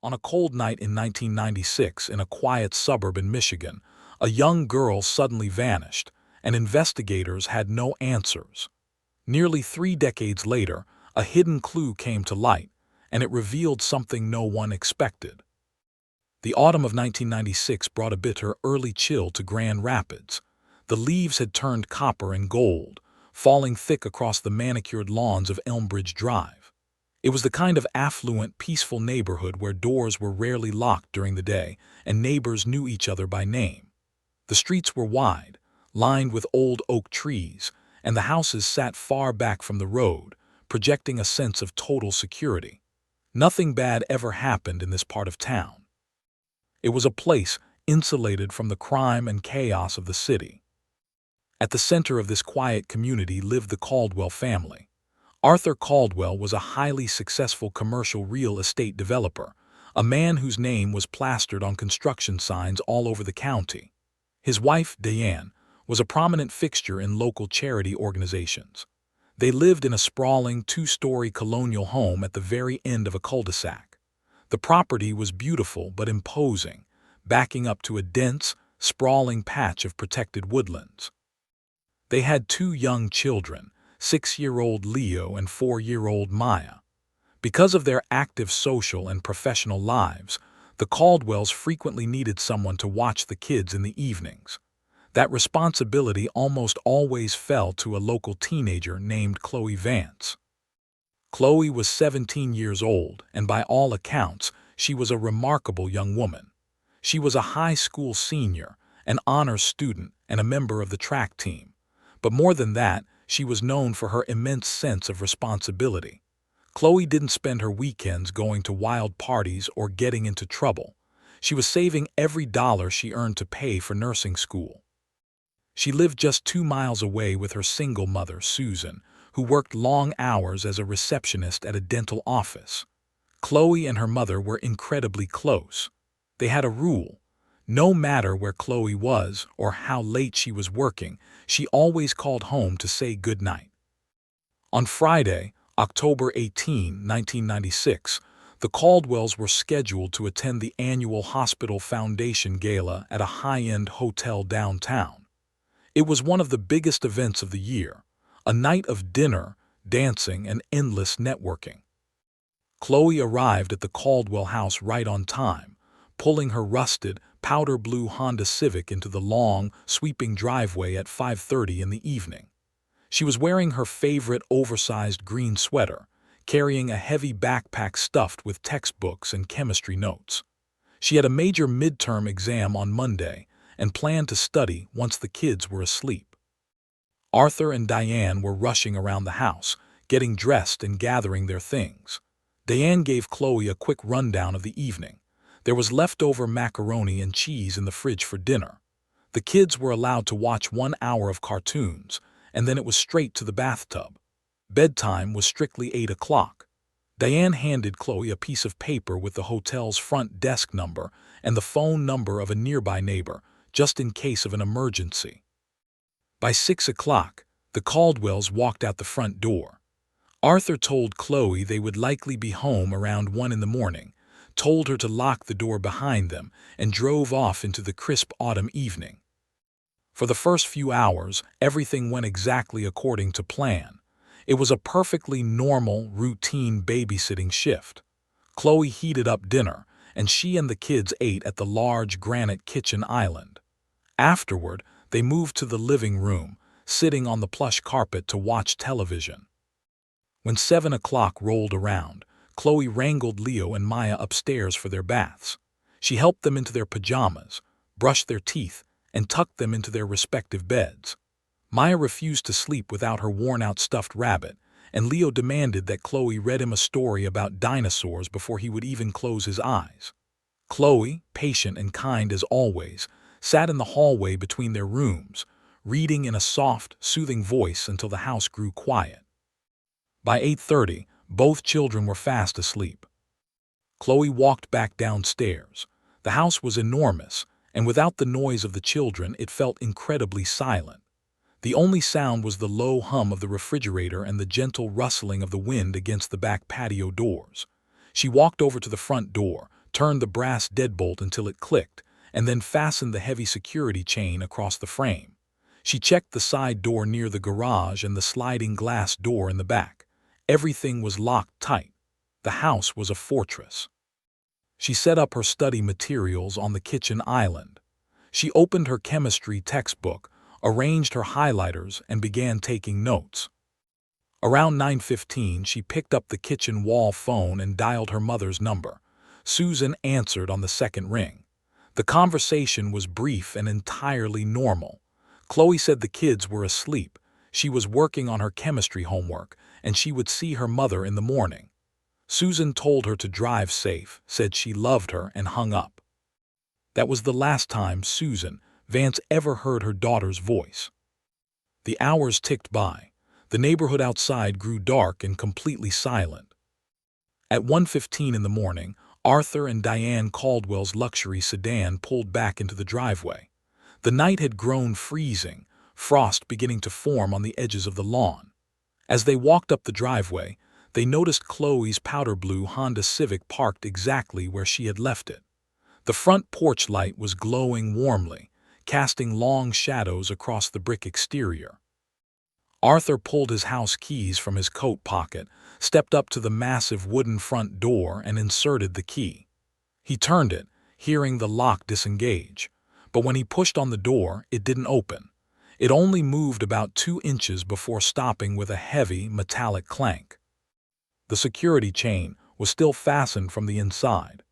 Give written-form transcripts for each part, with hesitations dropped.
On a cold night in 1996 in a quiet suburb in Michigan, a young girl suddenly vanished, and investigators had no answers. Nearly 3 decades later, a hidden clue came to light, and it revealed something no one expected. The autumn of 1996 brought a bitter early chill to Grand Rapids. The leaves had turned copper and gold, falling thick across the manicured lawns of Elmbridge Drive. It was the kind of affluent, peaceful neighborhood where doors were rarely locked during the day and neighbors knew each other by name. The streets were wide, lined with old oak trees, and the houses sat far back from the road, projecting a sense of total security. Nothing bad ever happened in this part of town. It was a place insulated from the crime and chaos of the city. At the center of this quiet community lived the Caldwell family. Arthur Caldwell was a highly successful commercial real estate developer, a man whose name was plastered on construction signs all over the county. His wife, Diane, was a prominent fixture in local charity organizations. They lived in a sprawling two-story colonial home at the very end of a cul-de-sac. The property was beautiful but imposing, backing up to a dense, sprawling patch of protected woodlands. They had 2 young children, 6-year-old Leo and 4-year-old Maya. Because of their active social and professional lives, the Caldwells frequently needed someone to watch the kids in the evenings. That responsibility almost always fell to a local teenager named Chloe Vance. Chloe was 17 years old, and by all accounts, she was a remarkable young woman. She was a high school senior, an honors student, and a member of the track team. But more than that, she was known for her immense sense of responsibility. Chloe didn't spend her weekends going to wild parties or getting into trouble. She was saving every dollar she earned to pay for nursing school. She lived just 2 miles away with her single mother, Susan, who worked long hours as a receptionist at a dental office. Chloe and her mother were incredibly close. They had a rule: no matter where Chloe was or how late she was working, she always called home to say goodnight. On Friday, October 18, 1996, the Caldwells were scheduled to attend the annual Hospital Foundation Gala at a high-end hotel downtown. It was one of the biggest events of the year, a night of dinner, dancing, and endless networking. Chloe arrived at the Caldwell house right on time, pulling her rusted, powder blue Honda Civic into the long, sweeping driveway at 5:30 in the evening. She was wearing her favorite oversized green sweater, carrying a heavy backpack stuffed with textbooks and chemistry notes. She had a major midterm exam on Monday and planned to study once the kids were asleep. Arthur and Diane were rushing around the house, getting dressed and gathering their things. Diane gave Chloe a quick rundown of the evening. There was leftover macaroni and cheese in the fridge for dinner. The kids were allowed to watch 1 hour of cartoons, and then it was straight to the bathtub. Bedtime was strictly 8 o'clock. Diane handed Chloe a piece of paper with the hotel's front desk number and the phone number of a nearby neighbor, just in case of an emergency. By 6 o'clock, the Caldwells walked out the front door. Arthur told Chloe they would likely be home around 1 in the morning, told her to lock the door behind them, and drove off into the crisp autumn evening. For the first few hours, everything went exactly according to plan. It was a perfectly normal, routine babysitting shift. Chloe heated up dinner, and she and the kids ate at the large granite kitchen island. Afterward, they moved to the living room, sitting on the plush carpet to watch television. When 7 o'clock rolled around, Chloe wrangled Leo and Maya upstairs for their baths. She helped them into their pajamas, brushed their teeth, and tucked them into their respective beds. Maya refused to sleep without her worn-out stuffed rabbit, and Leo demanded that Chloe read him a story about dinosaurs before he would even close his eyes. Chloe, patient and kind as always, sat in the hallway between their rooms, reading in a soft, soothing voice until the house grew quiet. By 8:30, both children were fast asleep. Chloe walked back downstairs. The house was enormous, and without the noise of the children, it felt incredibly silent. The only sound was the low hum of the refrigerator and the gentle rustling of the wind against the back patio doors. She walked over to the front door, turned the brass deadbolt until it clicked, and then fastened the heavy security chain across the frame. She checked the side door near the garage and the sliding glass door in the back. Everything was locked tight. The house was a fortress. She set up her study materials on the kitchen island. She opened her chemistry textbook, arranged her highlighters, and began taking notes. Around 9:15, she picked up the kitchen wall phone and dialed her mother's number. Susan answered on the second ring. The conversation was brief and entirely normal. Chloe said the kids were asleep, she was working on her chemistry homework, and she would see her mother in the morning. Susan told her to drive safe, said she loved her, and hung up. That was the last time Vance ever heard her daughter's voice. The hours ticked by. The neighborhood outside grew dark and completely silent. At 1:15 in the morning, Arthur and Diane Caldwell's luxury sedan pulled back into the driveway. The night had grown freezing, frost beginning to form on the edges of the lawn. As they walked up the driveway, they noticed Chloe's powder blue Honda Civic parked exactly where she had left it. The front porch light was glowing warmly, casting long shadows across the brick exterior. Arthur pulled his house keys from his coat pocket, stepped up to the massive wooden front door, and inserted the key. He turned it, hearing the lock disengage. But when he pushed on the door, it didn't open. It only moved about 2 inches before stopping with a heavy, metallic clank. The security chain was still fastened from the inside.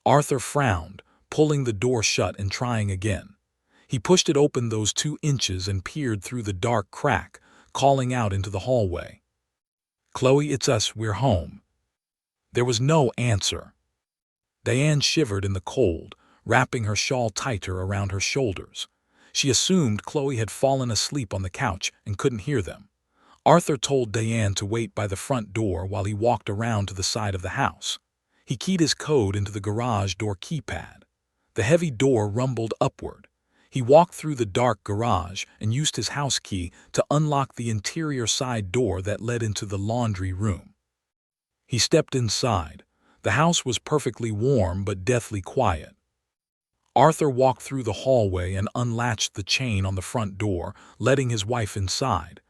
Arthur frowned, pulling the door shut and trying again. He pushed it open those 2 inches and peered through the dark crack, calling out into the hallway. "Chloe, it's us, we're home." There was no answer. Diane shivered in the cold, wrapping her shawl tighter around her shoulders. She assumed Chloe had fallen asleep on the couch and couldn't hear them. Arthur told Diane to wait by the front door while he walked around to the side of the house. He keyed his code into the garage door keypad. The heavy door rumbled upward. He walked through the dark garage and used his house key to unlock the interior side door that led into the laundry room. He stepped inside. The house was perfectly warm but deathly quiet. Arthur walked through the hallway and unlatched the chain on the front door, letting his wife inside.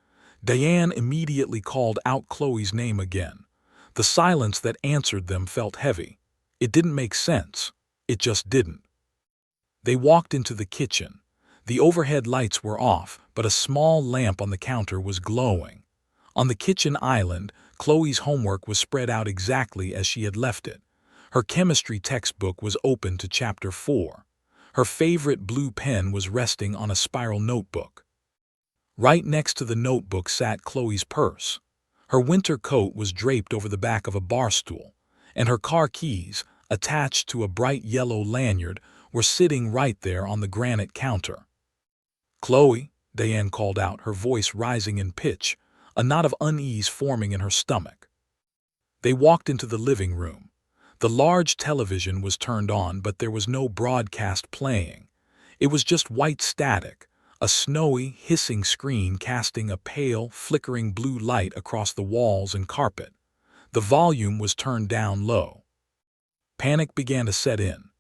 Diane immediately called out Chloe's name again. The silence that answered them felt heavy. It didn't make sense. It just didn't. They walked into the kitchen. The overhead lights were off, but a small lamp on the counter was glowing. On the kitchen island, Chloe's homework was spread out exactly as she had left it. Her chemistry textbook was open to chapter 4. Her favorite blue pen was resting on a spiral notebook. Right next to the notebook sat Chloe's purse. Her winter coat was draped over the back of a bar stool, and her car keys, attached to a bright yellow lanyard, were sitting right there on the granite counter. "Chloe," Diane called out, her voice rising in pitch, a knot of unease forming in her stomach. They walked into the living room. The large television was turned on, but there was no broadcast playing. It was just white static, a snowy, hissing screen casting a pale, flickering blue light across the walls and carpet. The volume was turned down low. Panic began to set in.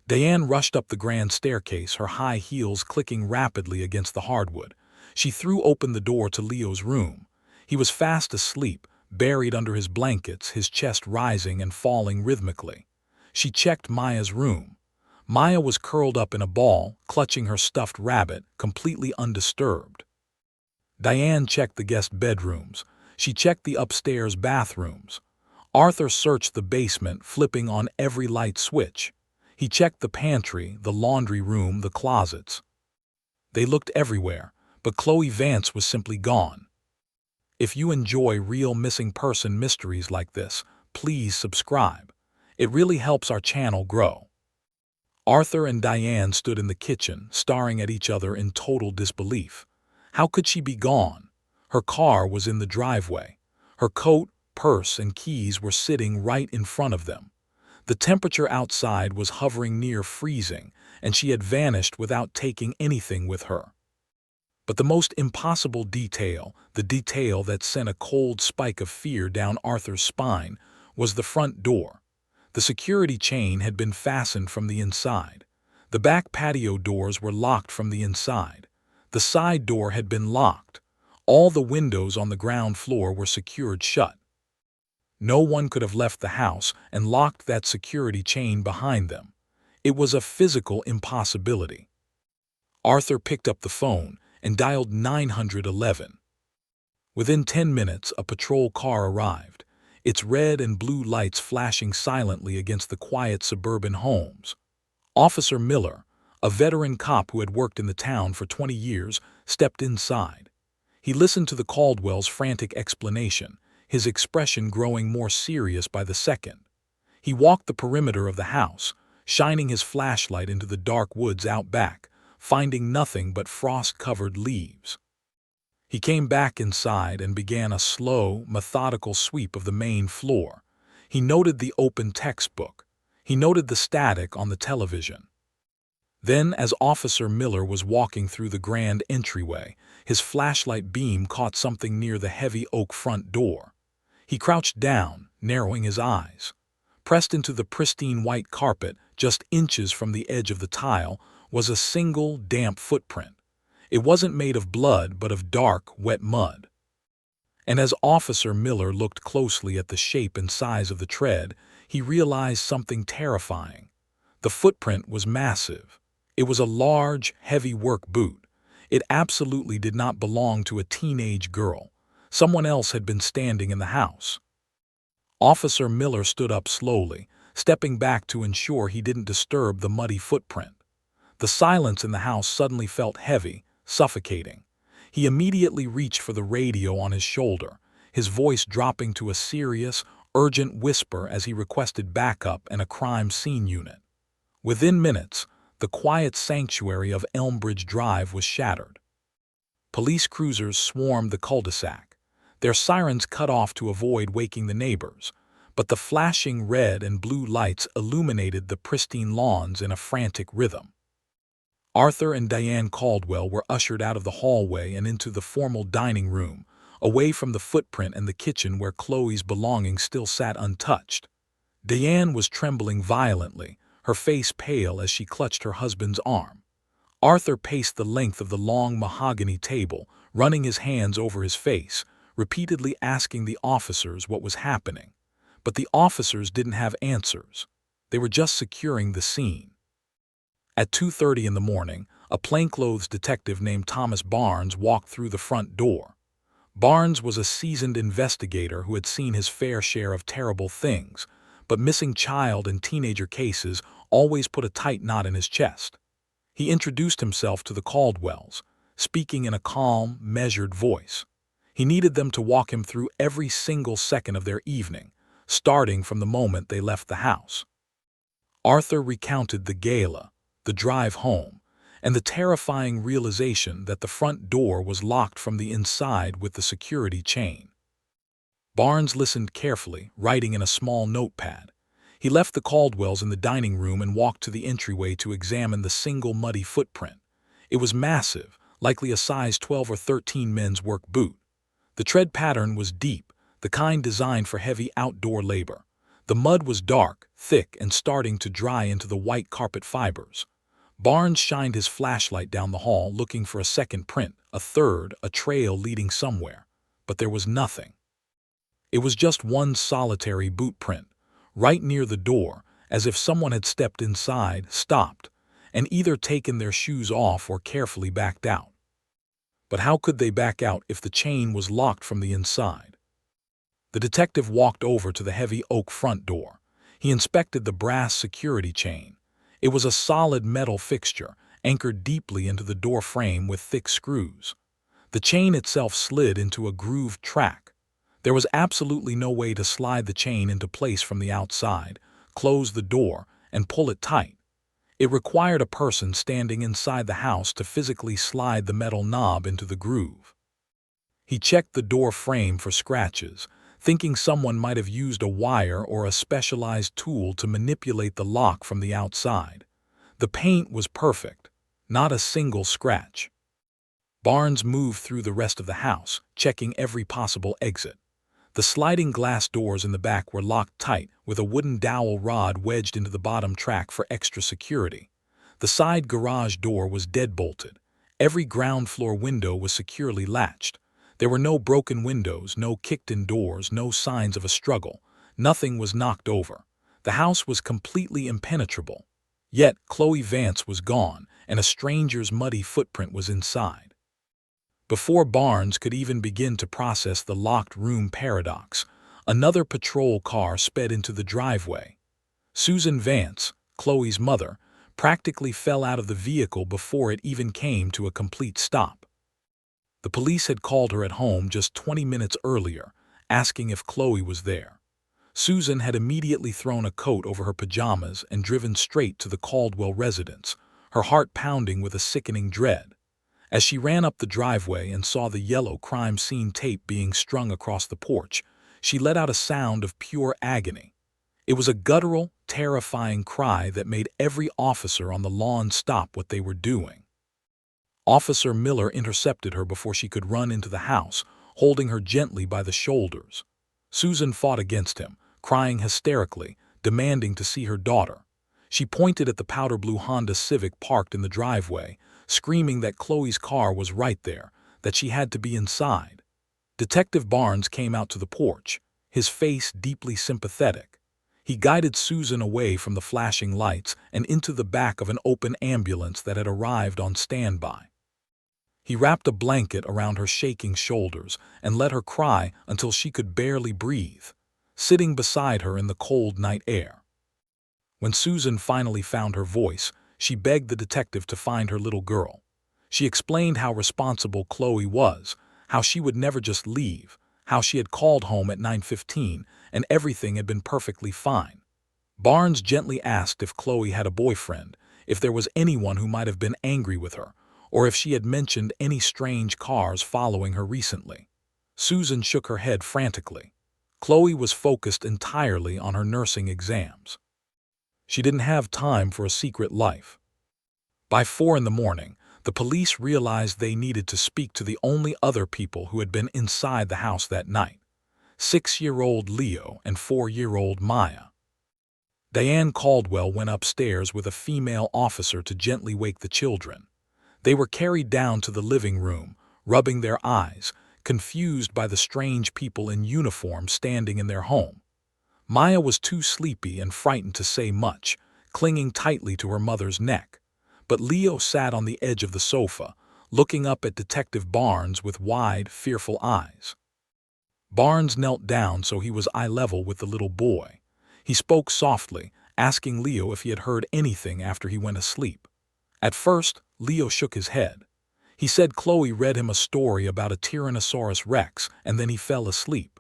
Diane rushed up the grand staircase, her high heels clicking rapidly against the hardwood. She threw open the door to Leo's room. He was fast asleep, buried under his blankets, his chest rising and falling rhythmically. She checked Maya's room. Maya was curled up in a ball, clutching her stuffed rabbit, completely undisturbed. Diane checked the guest bedrooms. She checked the upstairs bathrooms. Arthur searched the basement, flipping on every light switch. He checked the pantry, the laundry room, the closets. They looked everywhere, but Chloe Vance was simply gone. If you enjoy real missing person mysteries like this, please subscribe. It really helps our channel grow. Arthur and Diane stood in the kitchen, staring at each other in total disbelief. How could she be gone? Her car was in the driveway. Her coat, purse, and keys were sitting right in front of them. The temperature outside was hovering near freezing, and she had vanished without taking anything with her. But the most impossible detail, the detail that sent a cold spike of fear down Arthur's spine, was the front door. The security chain had been fastened from the inside. The back patio doors were locked from the inside. The side door had been locked. All the windows on the ground floor were secured shut. No one could have left the house and locked that security chain behind them. It was a physical impossibility. Arthur picked up the phone and dialed 911. Within 10 minutes, a patrol car arrived, its red and blue lights flashing silently against the quiet suburban homes. Officer Miller, a veteran cop who had worked in the town for 20 years, stepped inside. He listened to the Caldwells' frantic explanation, his expression growing more serious by the second. He walked the perimeter of the house, shining his flashlight into the dark woods out back, finding nothing but frost-covered leaves. He came back inside and began a slow, methodical sweep of the main floor. He noted the open textbook. He noted the static on the television. Then, as Officer Miller was walking through the grand entryway, his flashlight beam caught something near the heavy oak front door. He crouched down, narrowing his eyes. Pressed into the pristine white carpet, just inches from the edge of the tile, was a single, damp footprint. It wasn't made of blood, but of dark, wet mud. And as Officer Miller looked closely at the shape and size of the tread, he realized something terrifying. The footprint was massive. It was a large, heavy work boot. It absolutely did not belong to a teenage girl. Someone else had been standing in the house. Officer Miller stood up slowly, stepping back to ensure he didn't disturb the muddy footprint. The silence in the house suddenly felt heavy, suffocating. He immediately reached for the radio on his shoulder, his voice dropping to a serious, urgent whisper as he requested backup and a crime scene unit. Within minutes, the quiet sanctuary of Elmbridge Drive was shattered. Police cruisers swarmed the cul-de-sac, their sirens cut off to avoid waking the neighbors, but the flashing red and blue lights illuminated the pristine lawns in a frantic rhythm. Arthur and Diane Caldwell were ushered out of the hallway and into the formal dining room, away from the footprint and the kitchen where Chloe's belongings still sat untouched. Diane was trembling violently, her face pale as she clutched her husband's arm. Arthur paced the length of the long mahogany table, running his hands over his face, repeatedly asking the officers what was happening. But the officers didn't have answers. They were just securing the scene. At 2:30 in the morning, a plainclothes detective named Thomas Barnes walked through the front door. Barnes was a seasoned investigator who had seen his fair share of terrible things, but missing child and teenager cases always put a tight knot in his chest. He introduced himself to the Caldwells, speaking in a calm, measured voice. He needed them to walk him through every single second of their evening, starting from the moment they left the house. Arthur recounted the gala, the drive home, and the terrifying realization that the front door was locked from the inside with the security chain. Barnes listened carefully, writing in a small notepad. He left the Caldwells in the dining room and walked to the entryway to examine the single muddy footprint. It was massive, likely a size 12 or 13 men's work boot. The tread pattern was deep, the kind designed for heavy outdoor labor. The mud was dark, thick, and starting to dry into the white carpet fibers. Barnes shined his flashlight down the hall looking for a second print, a third, a trail leading somewhere. But there was nothing. It was just one solitary boot print, right near the door, as if someone had stepped inside, stopped, and either taken their shoes off or carefully backed out. But how could they back out if the chain was locked from the inside? The detective walked over to the heavy oak front door. He inspected the brass security chain. It was a solid metal fixture, anchored deeply into the door frame with thick screws. The chain itself slid into a grooved track. There was absolutely no way to slide the chain into place from the outside, close the door, and pull it tight. It required a person standing inside the house to physically slide the metal knob into the groove. He checked the door frame for scratches, thinking someone might have used a wire or a specialized tool to manipulate the lock from the outside. The paint was perfect, not a single scratch. Barnes moved through the rest of the house, checking every possible exit. The sliding glass doors in the back were locked tight, with a wooden dowel rod wedged into the bottom track for extra security. The side garage door was deadbolted. Every ground floor window was securely latched. There were no broken windows, no kicked-in doors, no signs of a struggle. Nothing was knocked over. The house was completely impenetrable. Yet Chloe Vance was gone, and a stranger's muddy footprint was inside. Before Barnes could even begin to process the locked room paradox, another patrol car sped into the driveway. Susan Vance, Chloe's mother, practically fell out of the vehicle before it even came to a complete stop. The police had called her at home just 20 minutes earlier, asking if Chloe was there. Susan had immediately thrown a coat over her pajamas and driven straight to the Caldwell residence, her heart pounding with a sickening dread. As she ran up the driveway and saw the yellow crime scene tape being strung across the porch, she let out a sound of pure agony. It was a guttural, terrifying cry that made every officer on the lawn stop what they were doing. Officer Miller intercepted her before she could run into the house, holding her gently by the shoulders. Susan fought against him, crying hysterically, demanding to see her daughter. She pointed at the powder blue Honda Civic parked in the driveway, screaming that Chloe's car was right there, that she had to be inside. Detective Barnes came out to the porch, his face deeply sympathetic. He guided Susan away from the flashing lights and into the back of an open ambulance that had arrived on standby. He wrapped a blanket around her shaking shoulders and let her cry until she could barely breathe, sitting beside her in the cold night air. When Susan finally found her voice, she begged the detective to find her little girl. She explained how responsible Chloe was, how she would never just leave, how she had called home at 9:15 and everything had been perfectly fine. Barnes gently asked if Chloe had a boyfriend, if there was anyone who might have been angry with her, or if she had mentioned any strange cars following her recently. Susan shook her head frantically. Chloe was focused entirely on her nursing exams. She didn't have time for a secret life. By 4 in the morning, the police realized they needed to speak to the only other people who had been inside the house that night: 6-year-old Leo and 4-year-old Maya. Diane Caldwell went upstairs with a female officer to gently wake the children. They were carried down to the living room, rubbing their eyes, confused by the strange people in uniform standing in their home. Maya was too sleepy and frightened to say much, clinging tightly to her mother's neck. But Leo sat on the edge of the sofa, looking up at Detective Barnes with wide, fearful eyes. Barnes knelt down so he was eye level with the little boy. He spoke softly, asking Leo if he had heard anything after he went asleep. At first, Leo shook his head. He said Chloe read him a story about a Tyrannosaurus Rex and then he fell asleep.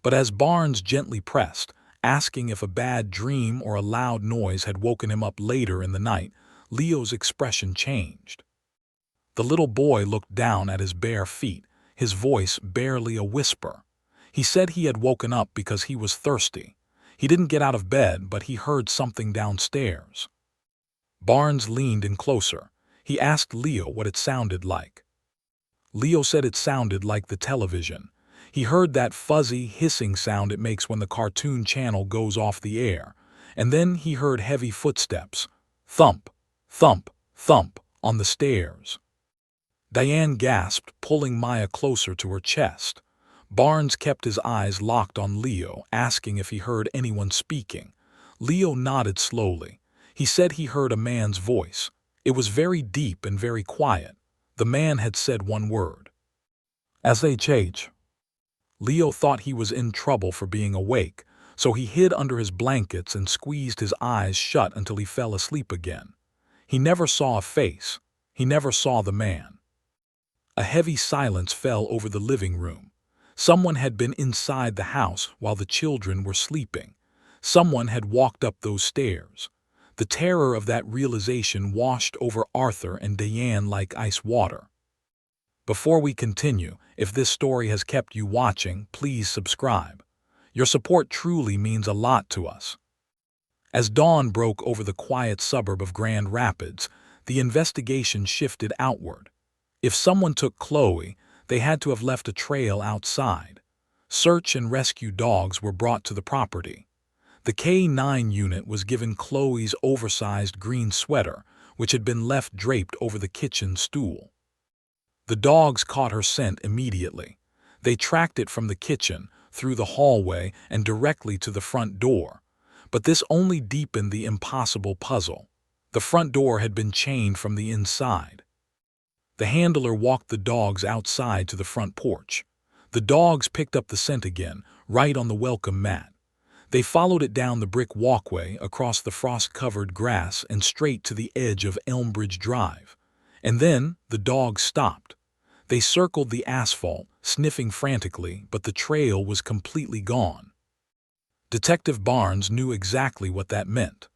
But as Barnes gently pressed, asking if a bad dream or a loud noise had woken him up later in the night, Leo's expression changed. The little boy looked down at his bare feet, his voice barely a whisper. He said he had woken up because he was thirsty. He didn't get out of bed, but he heard something downstairs. Barnes leaned in closer. He asked Leo what it sounded like. Leo said it sounded like the television. He heard that fuzzy, hissing sound it makes when the cartoon channel goes off the air, and then he heard heavy footsteps, thump, thump, thump, on the stairs. Diane gasped, pulling Maya closer to her chest. Barnes kept his eyes locked on Leo, asking if he heard anyone speaking. Leo nodded slowly. He said he heard a man's voice. It was very deep and very quiet. The man had said one word: "SHH." Leo thought he was in trouble for being awake, so he hid under his blankets and squeezed his eyes shut until he fell asleep again. He never saw a face. He never saw the man. A heavy silence fell over the living room. Someone had been inside the house while the children were sleeping. Someone had walked up those stairs. The terror of that realization washed over Arthur and Diane like ice water. Before we continue, if this story has kept you watching, please subscribe. Your support truly means a lot to us. As dawn broke over the quiet suburb of Grand Rapids, the investigation shifted outward. If someone took Chloe, they had to have left a trail outside. Search and rescue dogs were brought to the property. The K-9 unit was given Chloe's oversized green sweater, which had been left draped over the kitchen stool. The dogs caught her scent immediately. They tracked it from the kitchen, through the hallway, and directly to the front door. But this only deepened the impossible puzzle. The front door had been chained from the inside. The handler walked the dogs outside to the front porch. The dogs picked up the scent again, right on the welcome mat. They followed it down the brick walkway, across the frost-covered grass, and straight to the edge of Elmbridge Drive. And then the dogs stopped. They circled the asphalt, sniffing frantically, but the trail was completely gone. Detective Barnes knew exactly what that meant.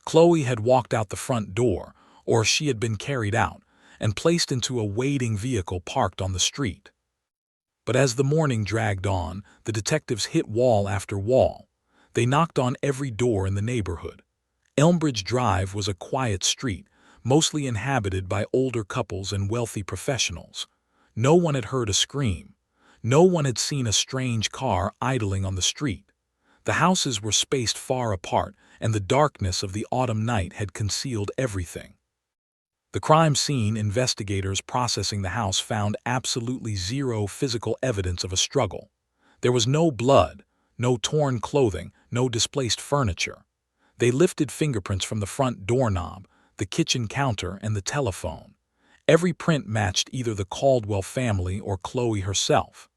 Chloe had walked out the front door, or she had been carried out, and placed into a waiting vehicle parked on the street. But as the morning dragged on, the detectives hit wall after wall. They knocked on every door in the neighborhood. Elmbridge Drive was a quiet street, mostly inhabited by older couples and wealthy professionals. No one had heard a scream. No one had seen a strange car idling on the street. The houses were spaced far apart, and the darkness of the autumn night had concealed everything. The crime scene investigators processing the house found absolutely zero physical evidence of a struggle. There was no blood, no torn clothing, no displaced furniture. They lifted fingerprints from the front doorknob, the kitchen counter, and the telephone. Every print matched either the Caldwell family or Chloe herself.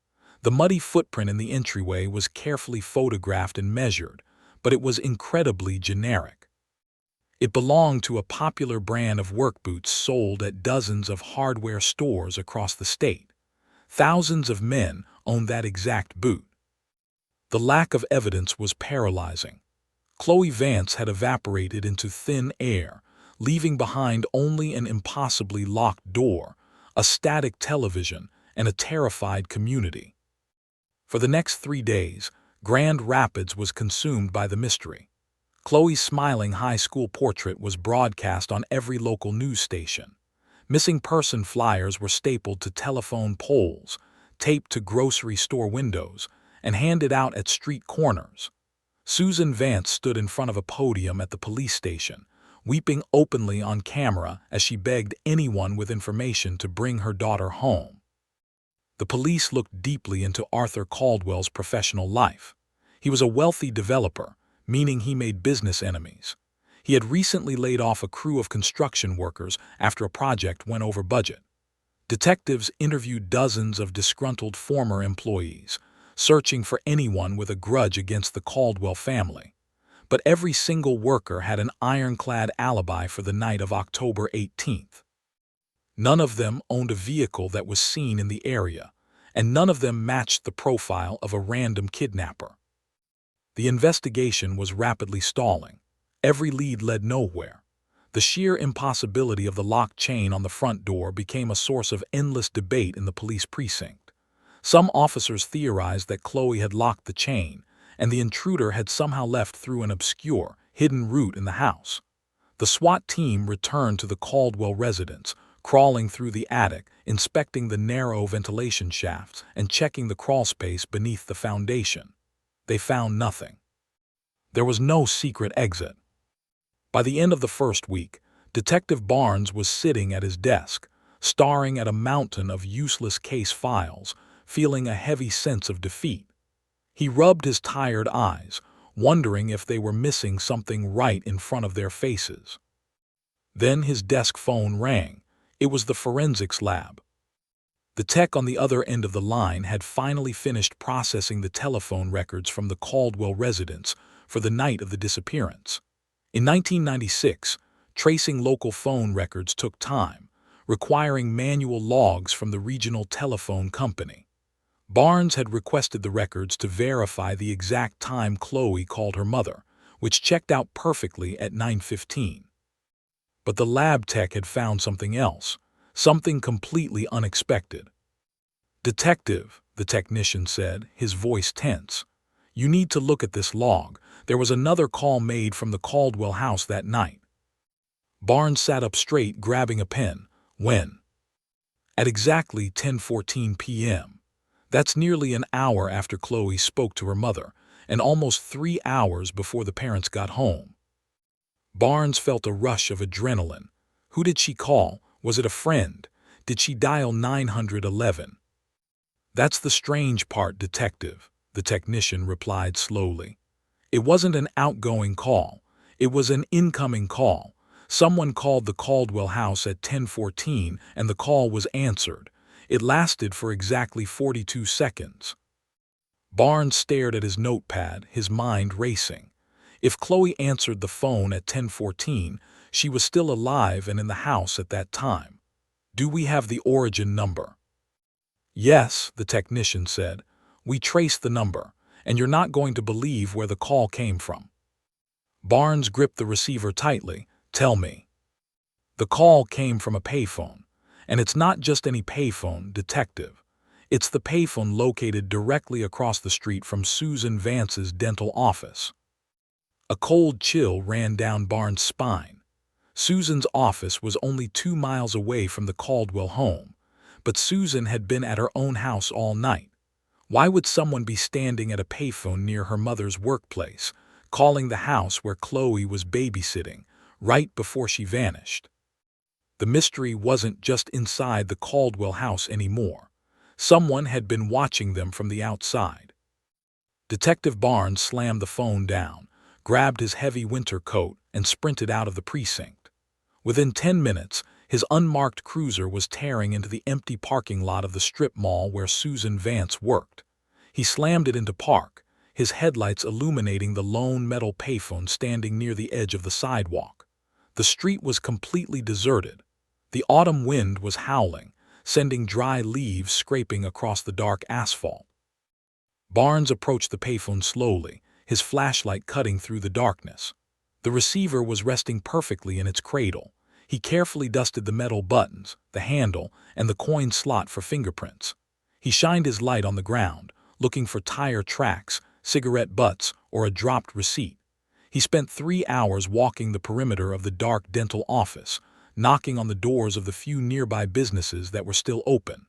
The muddy footprint in the entryway was carefully photographed and measured, but it was incredibly generic. It belonged to a popular brand of work boots sold at dozens of hardware stores across the state. Thousands of men owned that exact boot. The lack of evidence was paralyzing. Chloe Vance had evaporated into thin air, leaving behind only an impossibly locked door, a static television, and a terrified community. For the next 3 days, Grand Rapids was consumed by the mystery. Chloe's smiling high school portrait was broadcast on every local news station. Missing person flyers were stapled to telephone poles, taped to grocery store windows, and handed out at street corners. Susan Vance stood in front of a podium at the police station, weeping openly on camera as she begged anyone with information to bring her daughter home. The police looked deeply into Arthur Caldwell's professional life. He was a wealthy developer, meaning he made business enemies. He had recently laid off a crew of construction workers after a project went over budget. Detectives interviewed dozens of disgruntled former employees, searching for anyone with a grudge against the Caldwell family. But every single worker had an ironclad alibi for the night of October 18th. None of them owned a vehicle that was seen in the area, and none of them matched the profile of a random kidnapper. The investigation was rapidly stalling. Every lead led nowhere. The sheer impossibility of the locked chain on the front door became a source of endless debate in the police precinct. Some officers theorized that Chloe had locked the chain, and the intruder had somehow left through an obscure, hidden route in the house. The SWAT team returned to the Caldwell residence, crawling through the attic, inspecting the narrow ventilation shafts, and checking the crawlspace beneath the foundation. They found nothing. There was no secret exit. By the end of the first week, Detective Barnes was sitting at his desk, staring at a mountain of useless case files, feeling a heavy sense of defeat. He rubbed his tired eyes, wondering if they were missing something right in front of their faces. Then his desk phone rang. It was the forensics lab. The tech on the other end of the line had finally finished processing the telephone records from the Caldwell residence for the night of the disappearance. In 1996, tracing local phone records took time, requiring manual logs from the regional telephone company. Barnes had requested the records to verify the exact time Chloe called her mother, which checked out perfectly at 9:15. But the lab tech had found something else, something completely unexpected. "Detective," the technician said, his voice tense, "you need to look at this log. There was another call made from the Caldwell house that night." Barnes sat up straight, grabbing a pen. "When?" "At exactly 10:14 p.m. That's nearly an hour after Chloe spoke to her mother, and almost 3 hours before the parents got home. Barnes felt a rush of adrenaline. Who did she call? Was it a friend? Did she dial 911? That's the strange part, detective, the technician replied slowly. It wasn't an outgoing call. It was an incoming call. Someone called the Caldwell house at 10:14 and the call was answered. It lasted for exactly 42 seconds. Barnes stared at his notepad, his mind racing. If Chloe answered the phone at 10:14, she was still alive and in the house at that time. Do we have the origin number? Yes, the technician said. We traced the number, and you're not going to believe where the call came from. Barnes gripped the receiver tightly. Tell me. The call came from a payphone, and it's not just any payphone, detective. It's the payphone located directly across the street from Susan Vance's dental office. A cold chill ran down Barnes' spine. Susan's office was only 2 miles away from the Caldwell home, but Susan had been at her own house all night. Why would someone be standing at a payphone near her mother's workplace, calling the house where Chloe was babysitting, right before she vanished? The mystery wasn't just inside the Caldwell house anymore. Someone had been watching them from the outside. Detective Barnes slammed the phone down, grabbed his heavy winter coat, and sprinted out of the precinct. Within 10 minutes, his unmarked cruiser was tearing into the empty parking lot of the strip mall where Susan Vance worked. He slammed it into park, his headlights illuminating the lone metal payphone standing near the edge of the sidewalk. The street was completely deserted. The autumn wind was howling, sending dry leaves scraping across the dark asphalt. Barnes approached the payphone slowly, his flashlight cutting through the darkness. The receiver was resting perfectly in its cradle. He carefully dusted the metal buttons, the handle, and the coin slot for fingerprints. He shined his light on the ground, looking for tire tracks, cigarette butts, or a dropped receipt. He spent 3 hours walking the perimeter of the dark dental office, knocking on the doors of the few nearby businesses that were still open.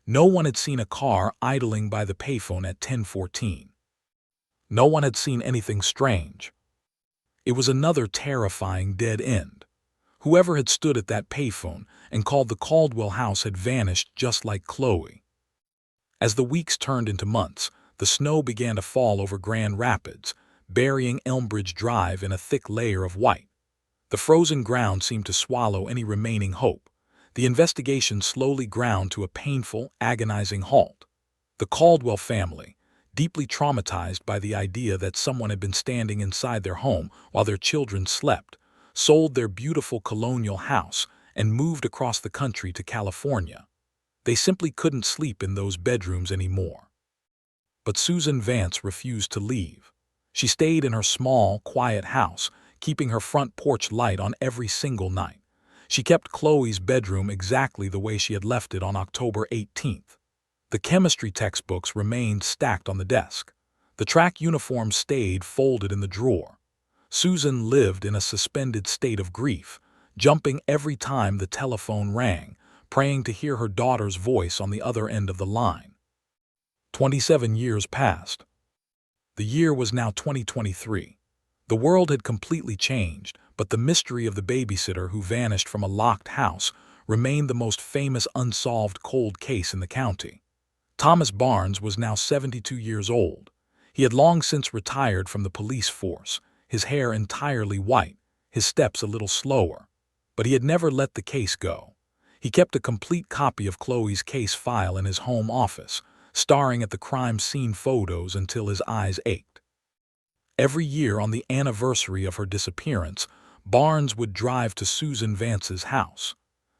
No one had seen a car idling by the payphone at 10:14. No one had seen anything strange. It was another terrifying dead end. Whoever had stood at that payphone and called the Caldwell house had vanished just like Chloe. As the weeks turned into months, the snow began to fall over Grand Rapids, burying Elmbridge Drive in a thick layer of white. The frozen ground seemed to swallow any remaining hope. The investigation slowly ground to a painful, agonizing halt. The Caldwell family, deeply traumatized by the idea that someone had been standing inside their home while their children slept, sold their beautiful colonial house and moved across the country to California. They simply couldn't sleep in those bedrooms anymore. But Susan Vance refused to leave. She stayed in her small, quiet house, keeping her front porch light on every single night. She kept Chloe's bedroom exactly the way she had left it on October 18th. The chemistry textbooks remained stacked on the desk. The track uniform stayed folded in the drawer. Susan lived in a suspended state of grief, jumping every time the telephone rang, praying to hear her daughter's voice on the other end of the line. 27 years passed. The year was now 2023. The world had completely changed, but the mystery of the babysitter who vanished from a locked house remained the most famous unsolved cold case in the county. Thomas Barnes was now 72 years old. He had long since retired from the police force, his hair entirely white, his steps a little slower. But he had never let the case go. He kept a complete copy of Chloe's case file in his home office, staring at the crime scene photos until his eyes ached. Every year on the anniversary of her disappearance, Barnes would drive to Susan Vance's house.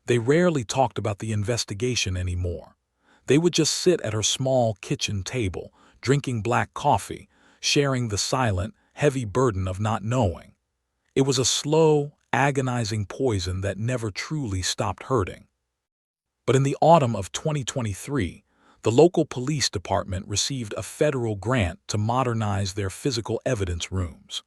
They rarely talked about the investigation anymore. They would just sit at her small kitchen table, drinking black coffee, sharing the silent, heavy burden of not knowing. It was a slow, agonizing poison that never truly stopped hurting. But in the autumn of 2023, the local police department received a federal grant to modernize their physical evidence rooms.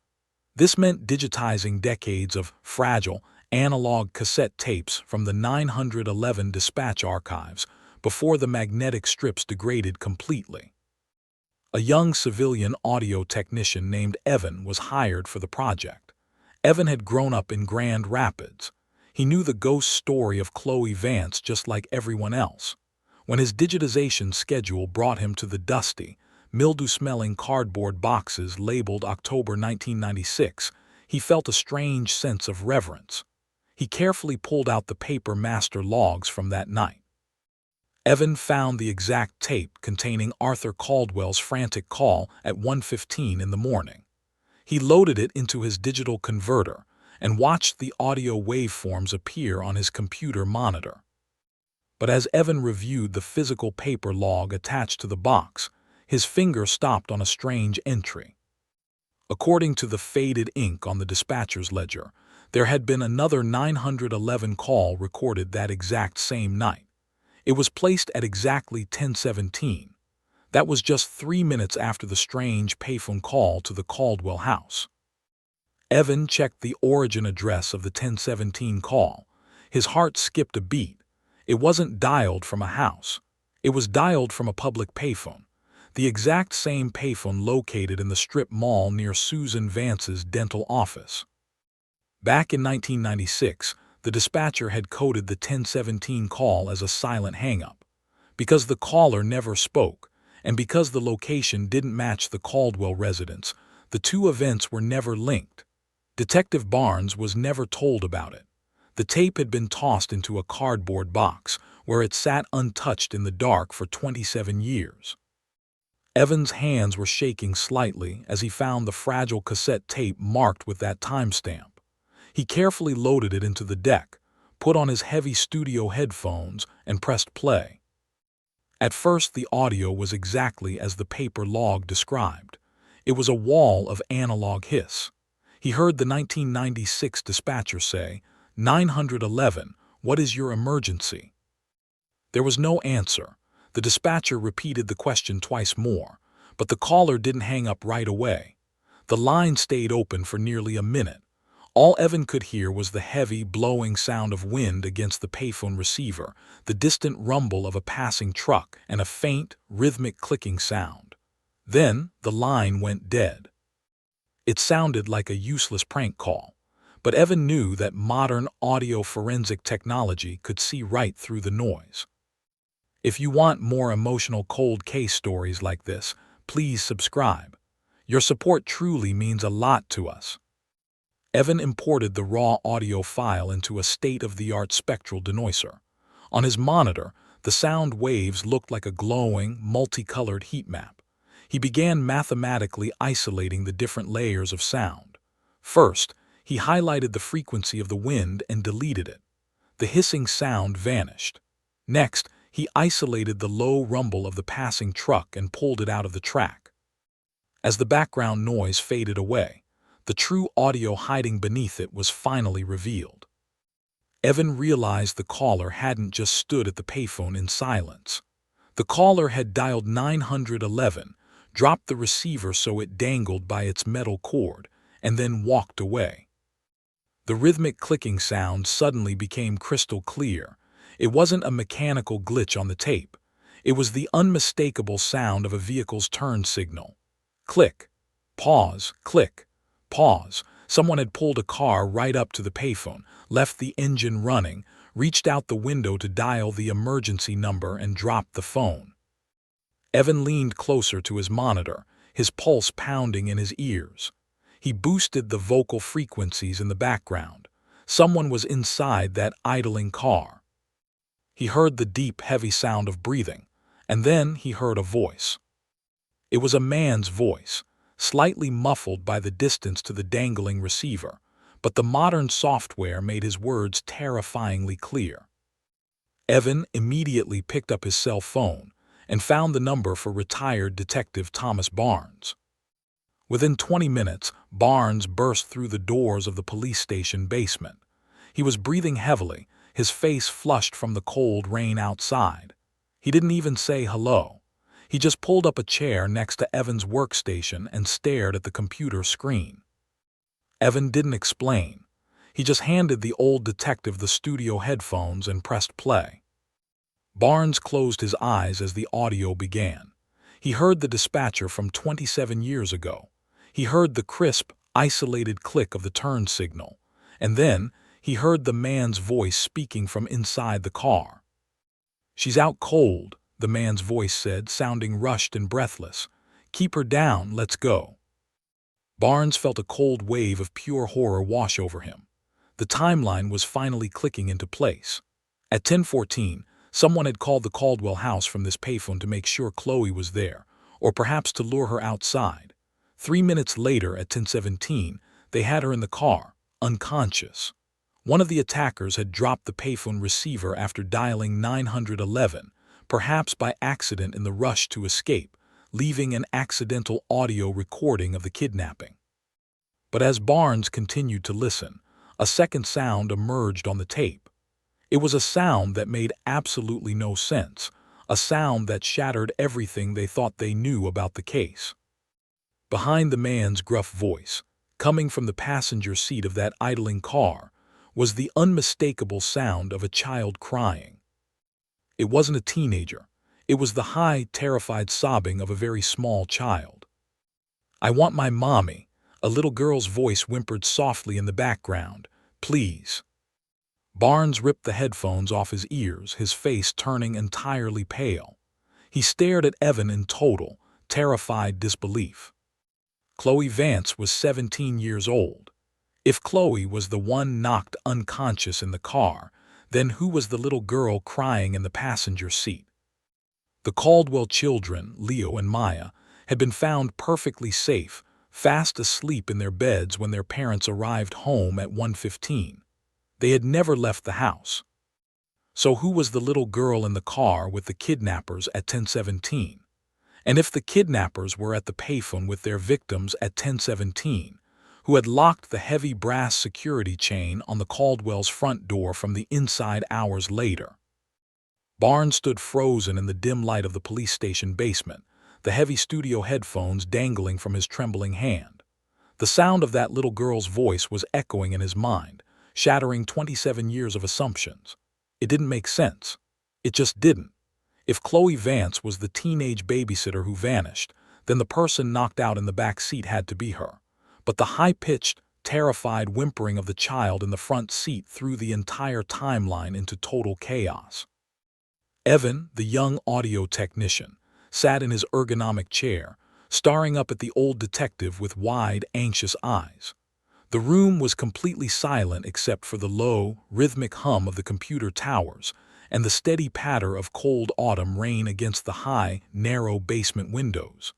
This meant digitizing decades of fragile, analog cassette tapes from the 911 dispatch archives, before the magnetic strips degraded completely. A young civilian audio technician named Evan was hired for the project. Evan had grown up in Grand Rapids. He knew the ghost story of Chloe Vance just like everyone else. When his digitization schedule brought him to the dusty, mildew-smelling cardboard boxes labeled October 1996, he felt a strange sense of reverence. He carefully pulled out the paper master logs from that night. Evan found the exact tape containing Arthur Caldwell's frantic call at 1:15 in the morning. He loaded it into his digital converter and watched the audio waveforms appear on his computer monitor. But as Evan reviewed the physical paper log attached to the box, his finger stopped on a strange entry. According to the faded ink on the dispatcher's ledger, there had been another 911 call recorded that exact same night. It was placed at exactly 10:17. That was just 3 minutes after the strange payphone call to the Caldwell house. Evan checked the origin address of the 1017 call. His heart skipped a beat. It wasn't dialed from a house. It was dialed from a public payphone, the exact same payphone located in the strip mall near Susan Vance's dental office. Back in 1996, the dispatcher had coded the 1017 call as a silent hang-up. Because the caller never spoke, and because the location didn't match the Caldwell residence, the two events were never linked. Detective Barnes was never told about it. The tape had been tossed into a cardboard box, where it sat untouched in the dark for 27 years. Evan's hands were shaking slightly as he found the fragile cassette tape marked with that timestamp. He carefully loaded it into the deck, put on his heavy studio headphones, and pressed play. At first, the audio was exactly as the paper log described. It was a wall of analog hiss. He heard the 1996 dispatcher say, "911, what is your emergency?" There was no answer. The dispatcher repeated the question twice more, but the caller didn't hang up right away. The line stayed open for nearly a minute. All Evan could hear was the heavy, blowing sound of wind against the payphone receiver, the distant rumble of a passing truck, and a faint, rhythmic clicking sound. Then the line went dead. It sounded like a useless prank call, but Evan knew that modern audio forensic technology could see right through the noise. If you want more emotional cold case stories like this, please subscribe. Your support truly means a lot to us. Evan imported the raw audio file into a state-of-the-art spectral denoiser. On his monitor, the sound waves looked like a glowing, multicolored heat map. He began mathematically isolating the different layers of sound. First, he highlighted the frequency of the wind and deleted it. The hissing sound vanished. Next, he isolated the low rumble of the passing truck and pulled it out of the track. As the background noise faded away, the true audio hiding beneath it was finally revealed. Evan realized the caller hadn't just stood at the payphone in silence. The caller had dialed 911, dropped the receiver so it dangled by its metal cord, and then walked away. The rhythmic clicking sound suddenly became crystal clear. It wasn't a mechanical glitch on the tape. It was the unmistakable sound of a vehicle's turn signal. Click, pause, click, pause. Someone had pulled a car right up to the payphone, left the engine running, reached out the window to dial the emergency number, and dropped the phone. Evan leaned closer to his monitor, his pulse pounding in his ears. He boosted the vocal frequencies in the background. Someone was inside that idling car. He heard the deep, heavy sound of breathing, and then he heard a voice. It was a man's voice, slightly muffled by the distance to the dangling receiver, but the modern software made his words terrifyingly clear. Evan immediately picked up his cell phone and found the number for retired Detective Thomas Barnes. Within 20 minutes, Barnes burst through the doors of the police station basement. He was breathing heavily, his face flushed from the cold rain outside. He didn't even say hello. He just pulled up a chair next to Evan's workstation and stared at the computer screen. Evan didn't explain. He just handed the old detective the studio headphones and pressed play. Barnes closed his eyes as the audio began. He heard the dispatcher from 27 years ago. He heard the crisp, isolated click of the turn signal. And then, he heard the man's voice speaking from inside the car. "She's out cold," the man's voice said, sounding rushed and breathless. "Keep her down, let's go." Barnes felt a cold wave of pure horror wash over him. The timeline was finally clicking into place. At 10:14, someone had called the Caldwell house from this payphone to make sure Chloe was there, or perhaps to lure her outside. 3 minutes later, at 10:17, they had her in the car, unconscious. One of the attackers had dropped the payphone receiver after dialing 911, perhaps by accident in the rush to escape, leaving an accidental audio recording of the kidnapping. But as Barnes continued to listen, a second sound emerged on the tape. It was a sound that made absolutely no sense, a sound that shattered everything they thought they knew about the case. Behind the man's gruff voice, coming from the passenger seat of that idling car, was the unmistakable sound of a child crying. It wasn't a teenager. It was the high, terrified sobbing of a very small child. "I want my mommy," a little girl's voice whimpered softly in the background. "Please." Barnes ripped the headphones off his ears, his face turning entirely pale. He stared at Evan in total, terrified disbelief. Chloe Vance was 17 years old. If Chloe was the one knocked unconscious in the car, then who was the little girl crying in the passenger seat? The Caldwell children, Leo and Maya, had been found perfectly safe, fast asleep in their beds when their parents arrived home at 1:15. They had never left the house. So who was the little girl in the car with the kidnappers at 10:17? And if the kidnappers were at the payphone with their victims at 10:17, who had locked the heavy brass security chain on the Caldwell's front door from the inside hours later? Barnes stood frozen in the dim light of the police station basement, the heavy studio headphones dangling from his trembling hand. The sound of that little girl's voice was echoing in his mind, shattering 27 years of assumptions. It didn't make sense. It just didn't. If Chloe Vance was the teenage babysitter who vanished, then the person knocked out in the back seat had to be her. But the high-pitched, terrified whimpering of the child in the front seat threw the entire timeline into total chaos. Evan, the young audio technician, sat in his ergonomic chair, staring up at the old detective with wide, anxious eyes. The room was completely silent except for the low, rhythmic hum of the computer towers and the steady patter of cold autumn rain against the high, narrow basement windows.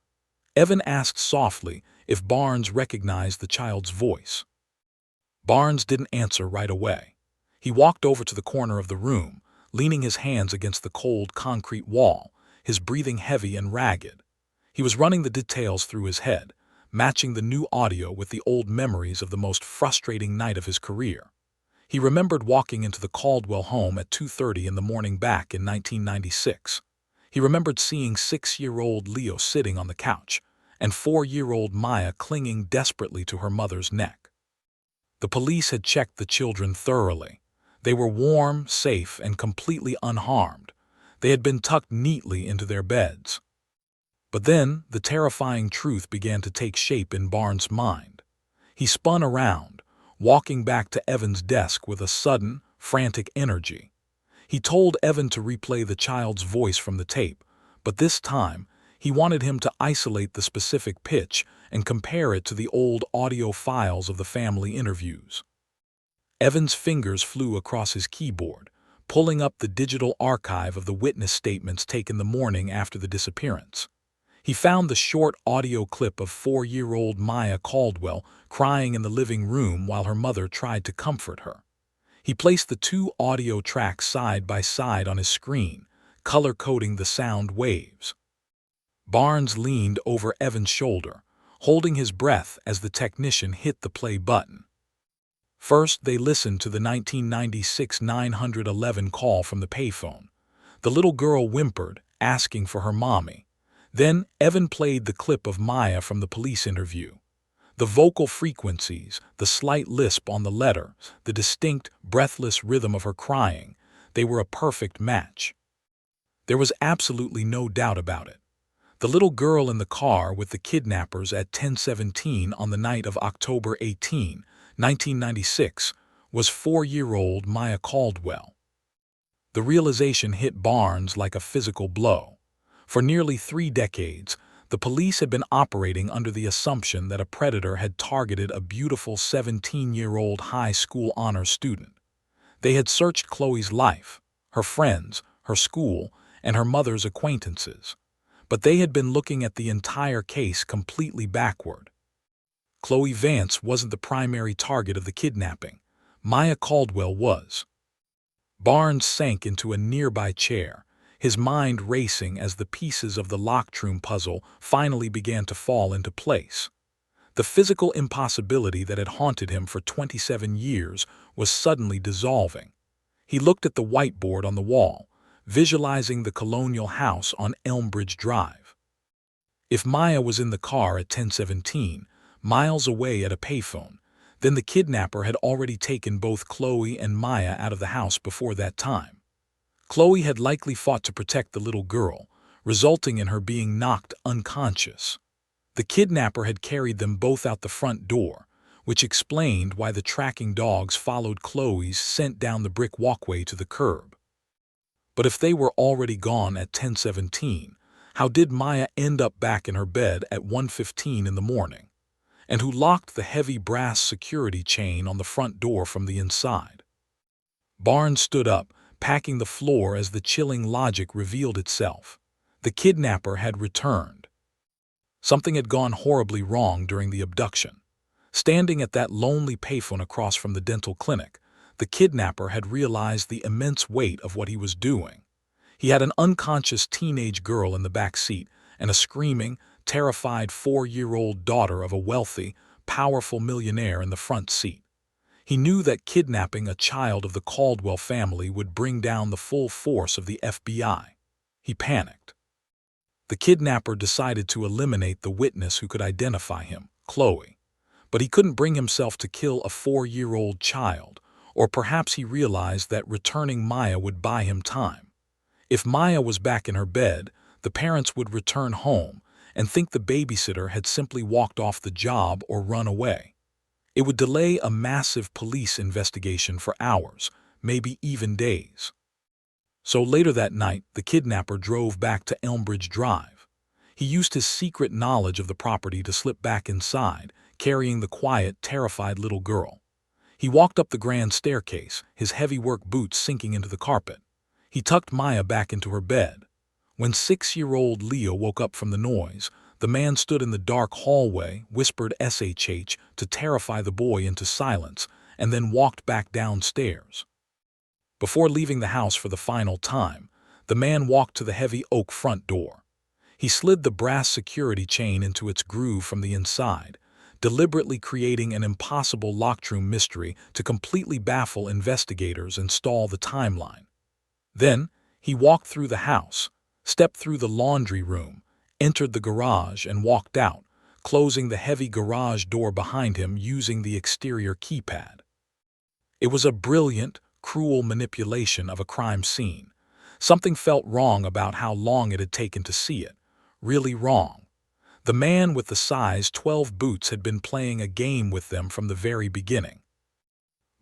Evan asked softly if Barnes recognized the child's voice. Barnes didn't answer right away. He walked over to the corner of the room, leaning his hands against the cold concrete wall, his breathing heavy and ragged. He was running the details through his head, matching the new audio with the old memories of the most frustrating night of his career. He remembered walking into the Caldwell home at 2:30 in the morning back in 1996. He remembered seeing 6-year-old Leo sitting on the couch and 4-year-old Maya clinging desperately to her mother's neck. The police had checked the children thoroughly. They were warm, safe, and completely unharmed. They had been tucked neatly into their beds. But then, the terrifying truth began to take shape in Barnes' mind. He spun around, walking back to Evan's desk with a sudden, frantic energy. He told Evan to replay the child's voice from the tape, but this time, he wanted him to isolate the specific pitch and compare it to the old audio files of the family interviews. Evan's fingers flew across his keyboard, pulling up the digital archive of the witness statements taken the morning after the disappearance. He found the short audio clip of 4-year-old Maya Caldwell crying in the living room while her mother tried to comfort her. He placed the two audio tracks side by side on his screen, color-coding the sound waves. Barnes leaned over Evan's shoulder, holding his breath as the technician hit the play button. First, they listened to the 1996 911 call from the payphone. The little girl whimpered, asking for her mommy. Then, Evan played the clip of Maya from the police interview. The vocal frequencies, the slight lisp on the letter, the distinct, breathless rhythm of her crying, they were a perfect match. There was absolutely no doubt about it. The little girl in the car with the kidnappers at 10:17 on the night of October 18, 1996, was 4-year-old Maya Caldwell. The realization hit Barnes like a physical blow. For nearly 3 decades, the police had been operating under the assumption that a predator had targeted a beautiful 17-year-old high school honors student. They had searched Chloe's life, her friends, her school, and her mother's acquaintances. But they had been looking at the entire case completely backward. Chloe Vance wasn't the primary target of the kidnapping. Maya Caldwell was. Barnes sank into a nearby chair, his mind racing as the pieces of the locked room puzzle finally began to fall into place. The physical impossibility that had haunted him for 27 years was suddenly dissolving. He looked at the whiteboard on the wall, visualizing the colonial house on Elmbridge Drive. If Maya was in the car at 10:17, miles away at a payphone, then the kidnapper had already taken both Chloe and Maya out of the house before that time. Chloe had likely fought to protect the little girl, resulting in her being knocked unconscious. The kidnapper had carried them both out the front door, which explained why the tracking dogs followed Chloe's scent down the brick walkway to the curb. But if they were already gone at 10:17, how did Maya end up back in her bed at 1:15 in the morning? And who locked the heavy brass security chain on the front door from the inside? Barnes stood up, packing the floor as the chilling logic revealed itself. The kidnapper had returned. Something had gone horribly wrong during the abduction. Standing at that lonely payphone across from the dental clinic, the kidnapper had realized the immense weight of what he was doing. He had an unconscious teenage girl in the back seat and a screaming, terrified 4-year-old daughter of a wealthy, powerful millionaire in the front seat. He knew that kidnapping a child of the Caldwell family would bring down the full force of the FBI. He panicked. The kidnapper decided to eliminate the witness who could identify him, Chloe. But he couldn't bring himself to kill a 4-year-old child, or perhaps he realized that returning Maya would buy him time. If Maya was back in her bed, the parents would return home and think the babysitter had simply walked off the job or run away. It would delay a massive police investigation for hours, maybe even days. So later that night, the kidnapper drove back to Elmbridge Drive. He used his secret knowledge of the property to slip back inside, carrying the quiet, terrified little girl. He walked up the grand staircase, his heavy work boots sinking into the carpet. He tucked Maya back into her bed. When 6-year-old Leo woke up from the noise, the man stood in the dark hallway, whispered SHH to terrify the boy into silence, and then walked back downstairs. Before leaving the house for the final time, the man walked to the heavy oak front door. He slid the brass security chain into its groove from the inside, deliberately creating an impossible locked room mystery to completely baffle investigators and stall the timeline. Then, he walked through the house, stepped through the laundry room, entered the garage and walked out, closing the heavy garage door behind him using the exterior keypad. It was a brilliant, cruel manipulation of a crime scene. Something felt wrong about how long it had taken to see it. Really wrong. The man with the size 12 boots had been playing a game with them from the very beginning.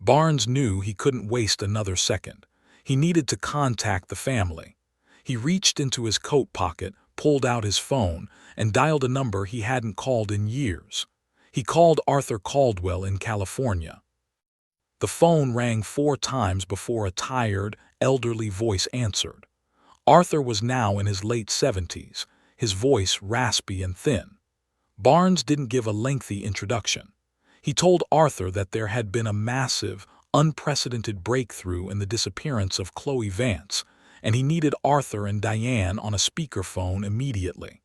Barnes knew he couldn't waste another second. He needed to contact the family. He reached into his coat pocket, pulled out his phone, and dialed a number he hadn't called in years. He called Arthur Caldwell in California. The phone rang 4 times before a tired, elderly voice answered. Arthur was now in his late 70s, his voice raspy and thin. Barnes didn't give a lengthy introduction. He told Arthur that there had been a massive, unprecedented breakthrough in the disappearance of Chloe Vance, and he needed Arthur and Diane on a speakerphone immediately.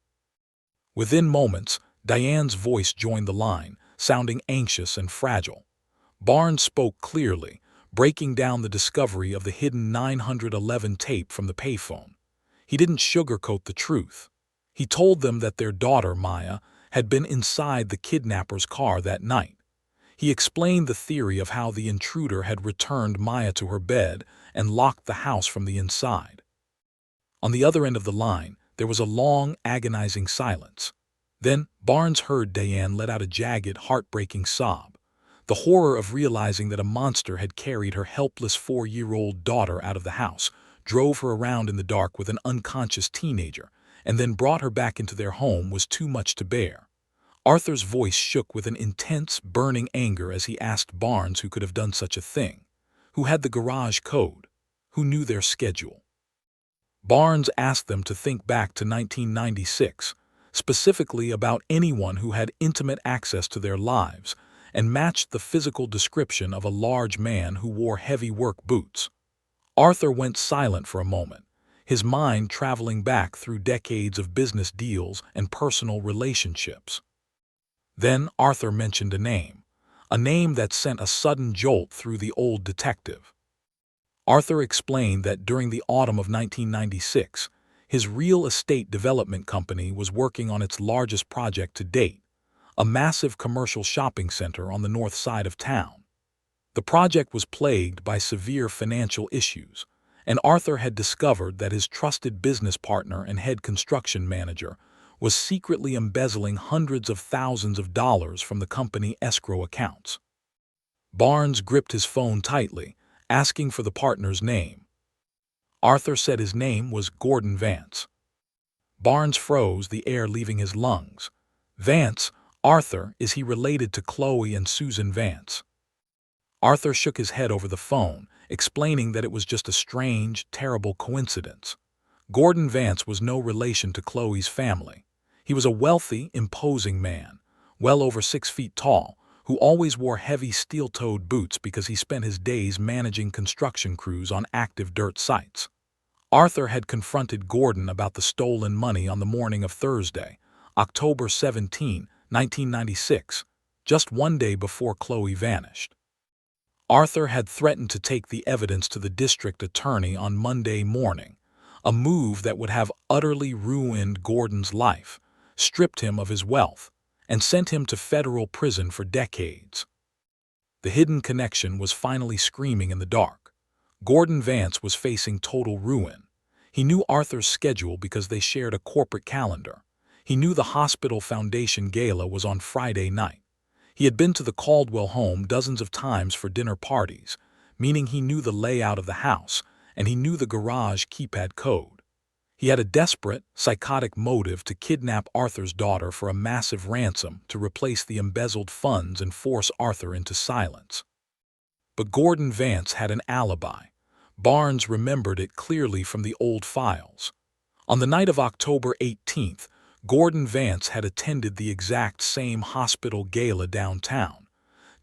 Within moments, Diane's voice joined the line, sounding anxious and fragile. Barnes spoke clearly, breaking down the discovery of the hidden 911 tape from the payphone. He didn't sugarcoat the truth. He told them that their daughter, Maya, had been inside the kidnapper's car that night. He explained the theory of how the intruder had returned Maya to her bed and locked the house from the inside. On the other end of the line, there was a long, agonizing silence. Then Barnes heard Diane let out a jagged, heartbreaking sob. The horror of realizing that a monster had carried her helpless 4-year-old daughter out of the house, drove her around in the dark with an unconscious teenager, and then brought her back into their home was too much to bear. Arthur's voice shook with an intense, burning anger as he asked Barnes who could have done such a thing, who had the garage code, who knew their schedule. Barnes asked them to think back to 1996, specifically about anyone who had intimate access to their lives, and matched the physical description of a large man who wore heavy work boots. Arthur went silent for a moment, his mind traveling back through decades of business deals and personal relationships. Then Arthur mentioned a name that sent a sudden jolt through the old detective. Arthur explained that during the autumn of 1996, his real estate development company was working on its largest project to date, a massive commercial shopping center on the north side of town. The project was plagued by severe financial issues, and Arthur had discovered that his trusted business partner and head construction manager was secretly embezzling hundreds of thousands of dollars from the company escrow accounts. Barnes gripped his phone tightly, asking for the partner's name. Arthur said his name was Gordon Vance. Barnes froze, the air leaving his lungs. Vance, Arthur, is he related to Chloe and Susan Vance? Arthur shook his head over the phone, explaining that it was just a strange, terrible coincidence. Gordon Vance was no relation to Chloe's family. He was a wealthy, imposing man, well over 6 feet tall, who always wore heavy steel-toed boots because he spent his days managing construction crews on active dirt sites. Arthur had confronted Gordon about the stolen money on the morning of Thursday, October 17, 1996, just one day before Chloe vanished. Arthur had threatened to take the evidence to the district attorney on Monday morning, a move that would have utterly ruined Gordon's life, stripped him of his wealth, and sent him to federal prison for decades. The hidden connection was finally screaming in the dark. Gordon Vance was facing total ruin. He knew Arthur's schedule because they shared a corporate calendar. He knew the Hospital Foundation gala was on Friday night. He had been to the Caldwell home dozens of times for dinner parties, meaning he knew the layout of the house, and he knew the garage keypad code. He had a desperate, psychotic motive to kidnap Arthur's daughter for a massive ransom to replace the embezzled funds and force Arthur into silence. But Gordon Vance had an alibi. Barnes remembered it clearly from the old files. On the night of October 18th, Gordon Vance had attended the exact same hospital gala downtown.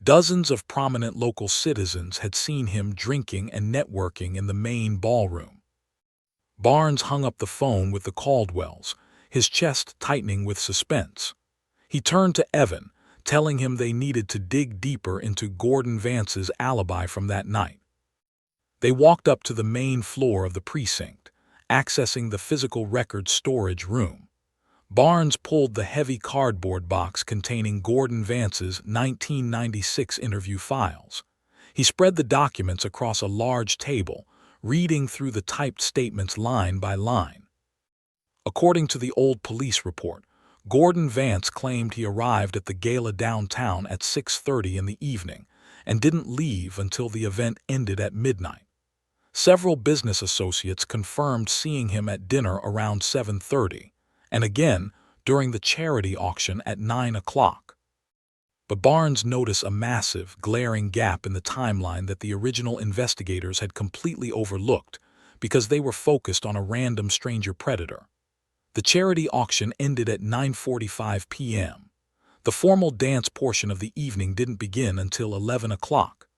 Dozens of prominent local citizens had seen him drinking and networking in the main ballroom. Barnes hung up the phone with the Caldwells, his chest tightening with suspense. He turned to Evan, telling him they needed to dig deeper into Gordon Vance's alibi from that night. They walked up to the main floor of the precinct, accessing the physical records storage room. Barnes pulled the heavy cardboard box containing Gordon Vance's 1996 interview files. He spread the documents across a large table, reading through the typed statements line by line. According to the old police report, Gordon Vance claimed he arrived at the gala downtown at 6:30 in the evening and didn't leave until the event ended at midnight. Several business associates confirmed seeing him at dinner around 7:30, and again during the charity auction at 9 o'clock. But Barnes noticed a massive, glaring gap in the timeline that the original investigators had completely overlooked because they were focused on a random stranger predator. The charity auction ended at 9:45 p.m. The formal dance portion of the evening didn't begin until 11 o'clock.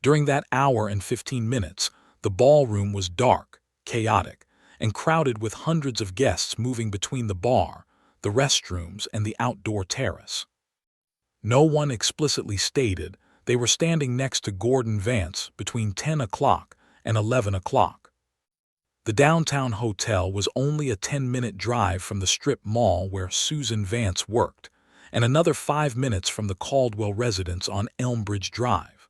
During that hour and 15 minutes, the ballroom was dark, chaotic, and crowded with hundreds of guests moving between the bar, the restrooms, and the outdoor terrace. No one explicitly stated they were standing next to Gordon Vance between 10 o'clock and 11 o'clock. The downtown hotel was only a 10-minute drive from the strip mall where Susan Vance worked, and another 5 minutes from the Caldwell residence on Elmbridge Drive.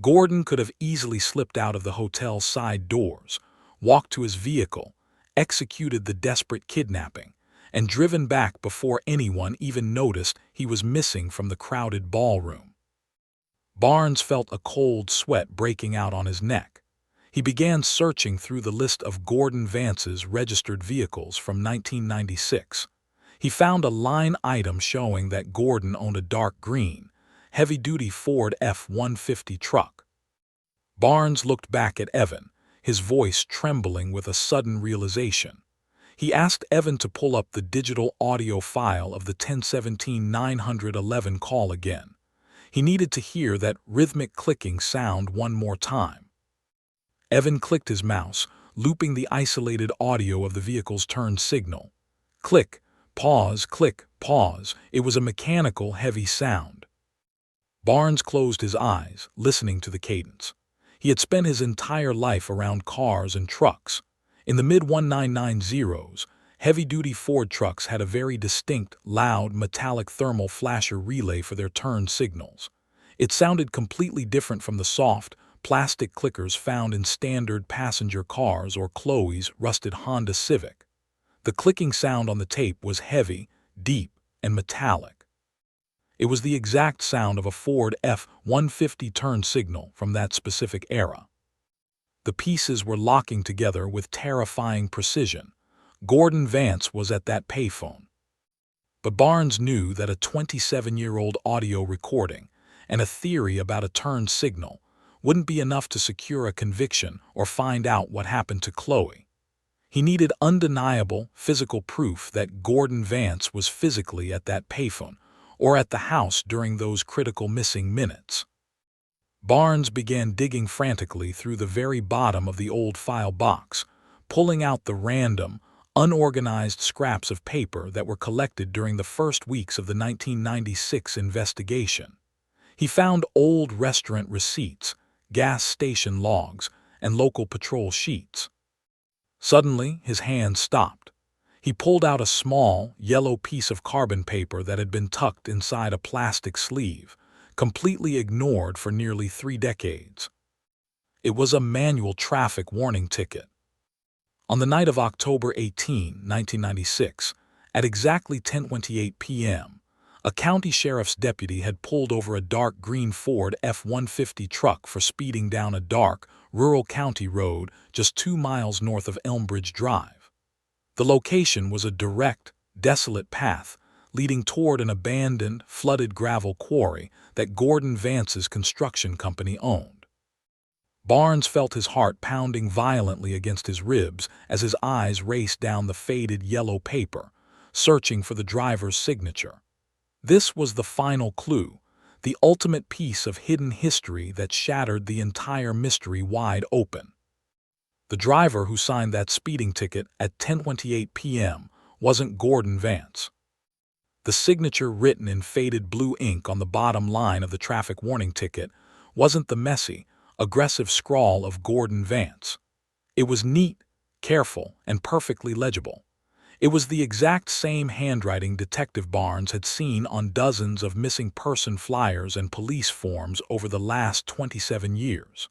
Gordon could have easily slipped out of the hotel's side doors, walked to his vehicle, executed the desperate kidnapping, and driven back before anyone even noticed he was missing from the crowded ballroom. Barnes felt a cold sweat breaking out on his neck. He began searching through the list of Gordon Vance's registered vehicles from 1996. He found a line item showing that Gordon owned a dark green, heavy-duty Ford F-150 truck. Barnes looked back at Evan, his voice trembling with a sudden realization. He asked Evan to pull up the digital audio file of the 1017-911 call again. He needed to hear that rhythmic clicking sound one more time. Evan clicked his mouse, looping the isolated audio of the vehicle's turn signal. Click, pause, click, pause. It was a mechanical, heavy sound. Barnes closed his eyes, listening to the cadence. He had spent his entire life around cars and trucks. In the mid-1990s, heavy-duty Ford trucks had a very distinct, loud, metallic thermal flasher relay for their turn signals. It sounded completely different from the soft, plastic clickers found in standard passenger cars or Chloe's rusted Honda Civic. The clicking sound on the tape was heavy, deep, and metallic. It was the exact sound of a Ford F-150 turn signal from that specific era. The pieces were locking together with terrifying precision. Gordon Vance was at that payphone. But Barnes knew that a 27-year-old audio recording and a theory about a turn signal wouldn't be enough to secure a conviction or find out what happened to Chloe. He needed undeniable physical proof that Gordon Vance was physically at that payphone or at the house during those critical missing minutes. Barnes began digging frantically through the very bottom of the old file box, pulling out the random, unorganized scraps of paper that were collected during the first weeks of the 1996 investigation. He found old restaurant receipts, gas station logs, and local patrol sheets. Suddenly, his hand stopped. He pulled out a small, yellow piece of carbon paper that had been tucked inside a plastic sleeve, completely ignored for nearly 3 decades. It was a manual traffic warning ticket. On the night of October 18, 1996, at exactly 10:28 p.m., a county sheriff's deputy had pulled over a dark green Ford F-150 truck for speeding down a dark, rural county road just 2 miles north of Elmbridge Drive. The location was a direct, desolate path leading toward an abandoned, flooded gravel quarry that Gordon Vance's construction company owned. Barnes felt his heart pounding violently against his ribs as his eyes raced down the faded yellow paper, searching for the driver's signature. This was the final clue, the ultimate piece of hidden history that shattered the entire mystery wide open. The driver who signed that speeding ticket at 10:28 p.m. wasn't Gordon Vance. The signature written in faded blue ink on the bottom line of the traffic warning ticket wasn't the messy, aggressive scrawl of Gordon Vance. It was neat, careful, and perfectly legible. It was the exact same handwriting Detective Barnes had seen on dozens of missing person flyers and police forms over the last 27 years.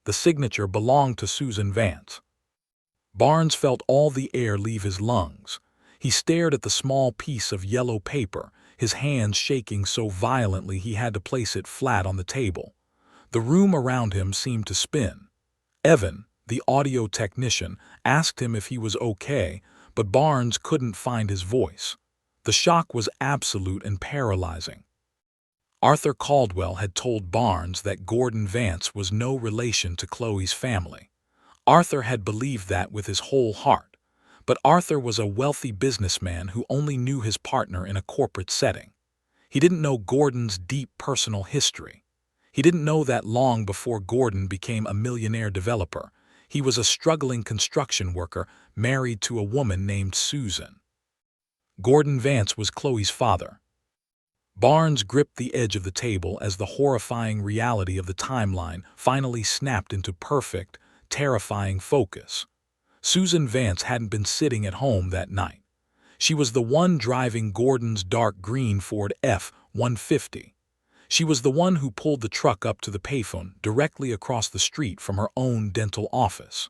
The signature belonged to Susan Vance. Barnes felt all the air leave his lungs. He stared at the small piece of yellow paper, his hands shaking so violently he had to place it flat on the table. The room around him seemed to spin. Evan, the audio technician, asked him if he was okay, but Barnes couldn't find his voice. The shock was absolute and paralyzing. Arthur Caldwell had told Barnes that Gordon Vance was no relation to Chloe's family. Arthur had believed that with his whole heart. But Arthur was a wealthy businessman who only knew his partner in a corporate setting. He didn't know Gordon's deep personal history. He didn't know that long before Gordon became a millionaire developer, he was a struggling construction worker married to a woman named Susan. Gordon Vance was Chloe's father. Barnes gripped the edge of the table as the horrifying reality of the timeline finally snapped into perfect, terrifying focus. Susan Vance hadn't been sitting at home that night. She was the one driving Gordon's dark green Ford F-150. She was the one who pulled the truck up to the payphone directly across the street from her own dental office.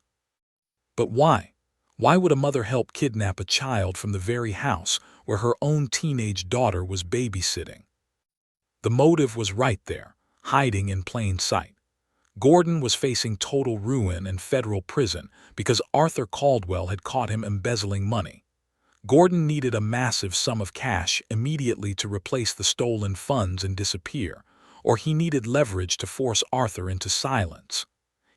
But why? Why would a mother help kidnap a child from the very house where her own teenage daughter was babysitting? The motive was right there, hiding in plain sight. Gordon was facing total ruin and federal prison because Arthur Caldwell had caught him embezzling money. Gordon needed a massive sum of cash immediately to replace the stolen funds and disappear, or he needed leverage to force Arthur into silence.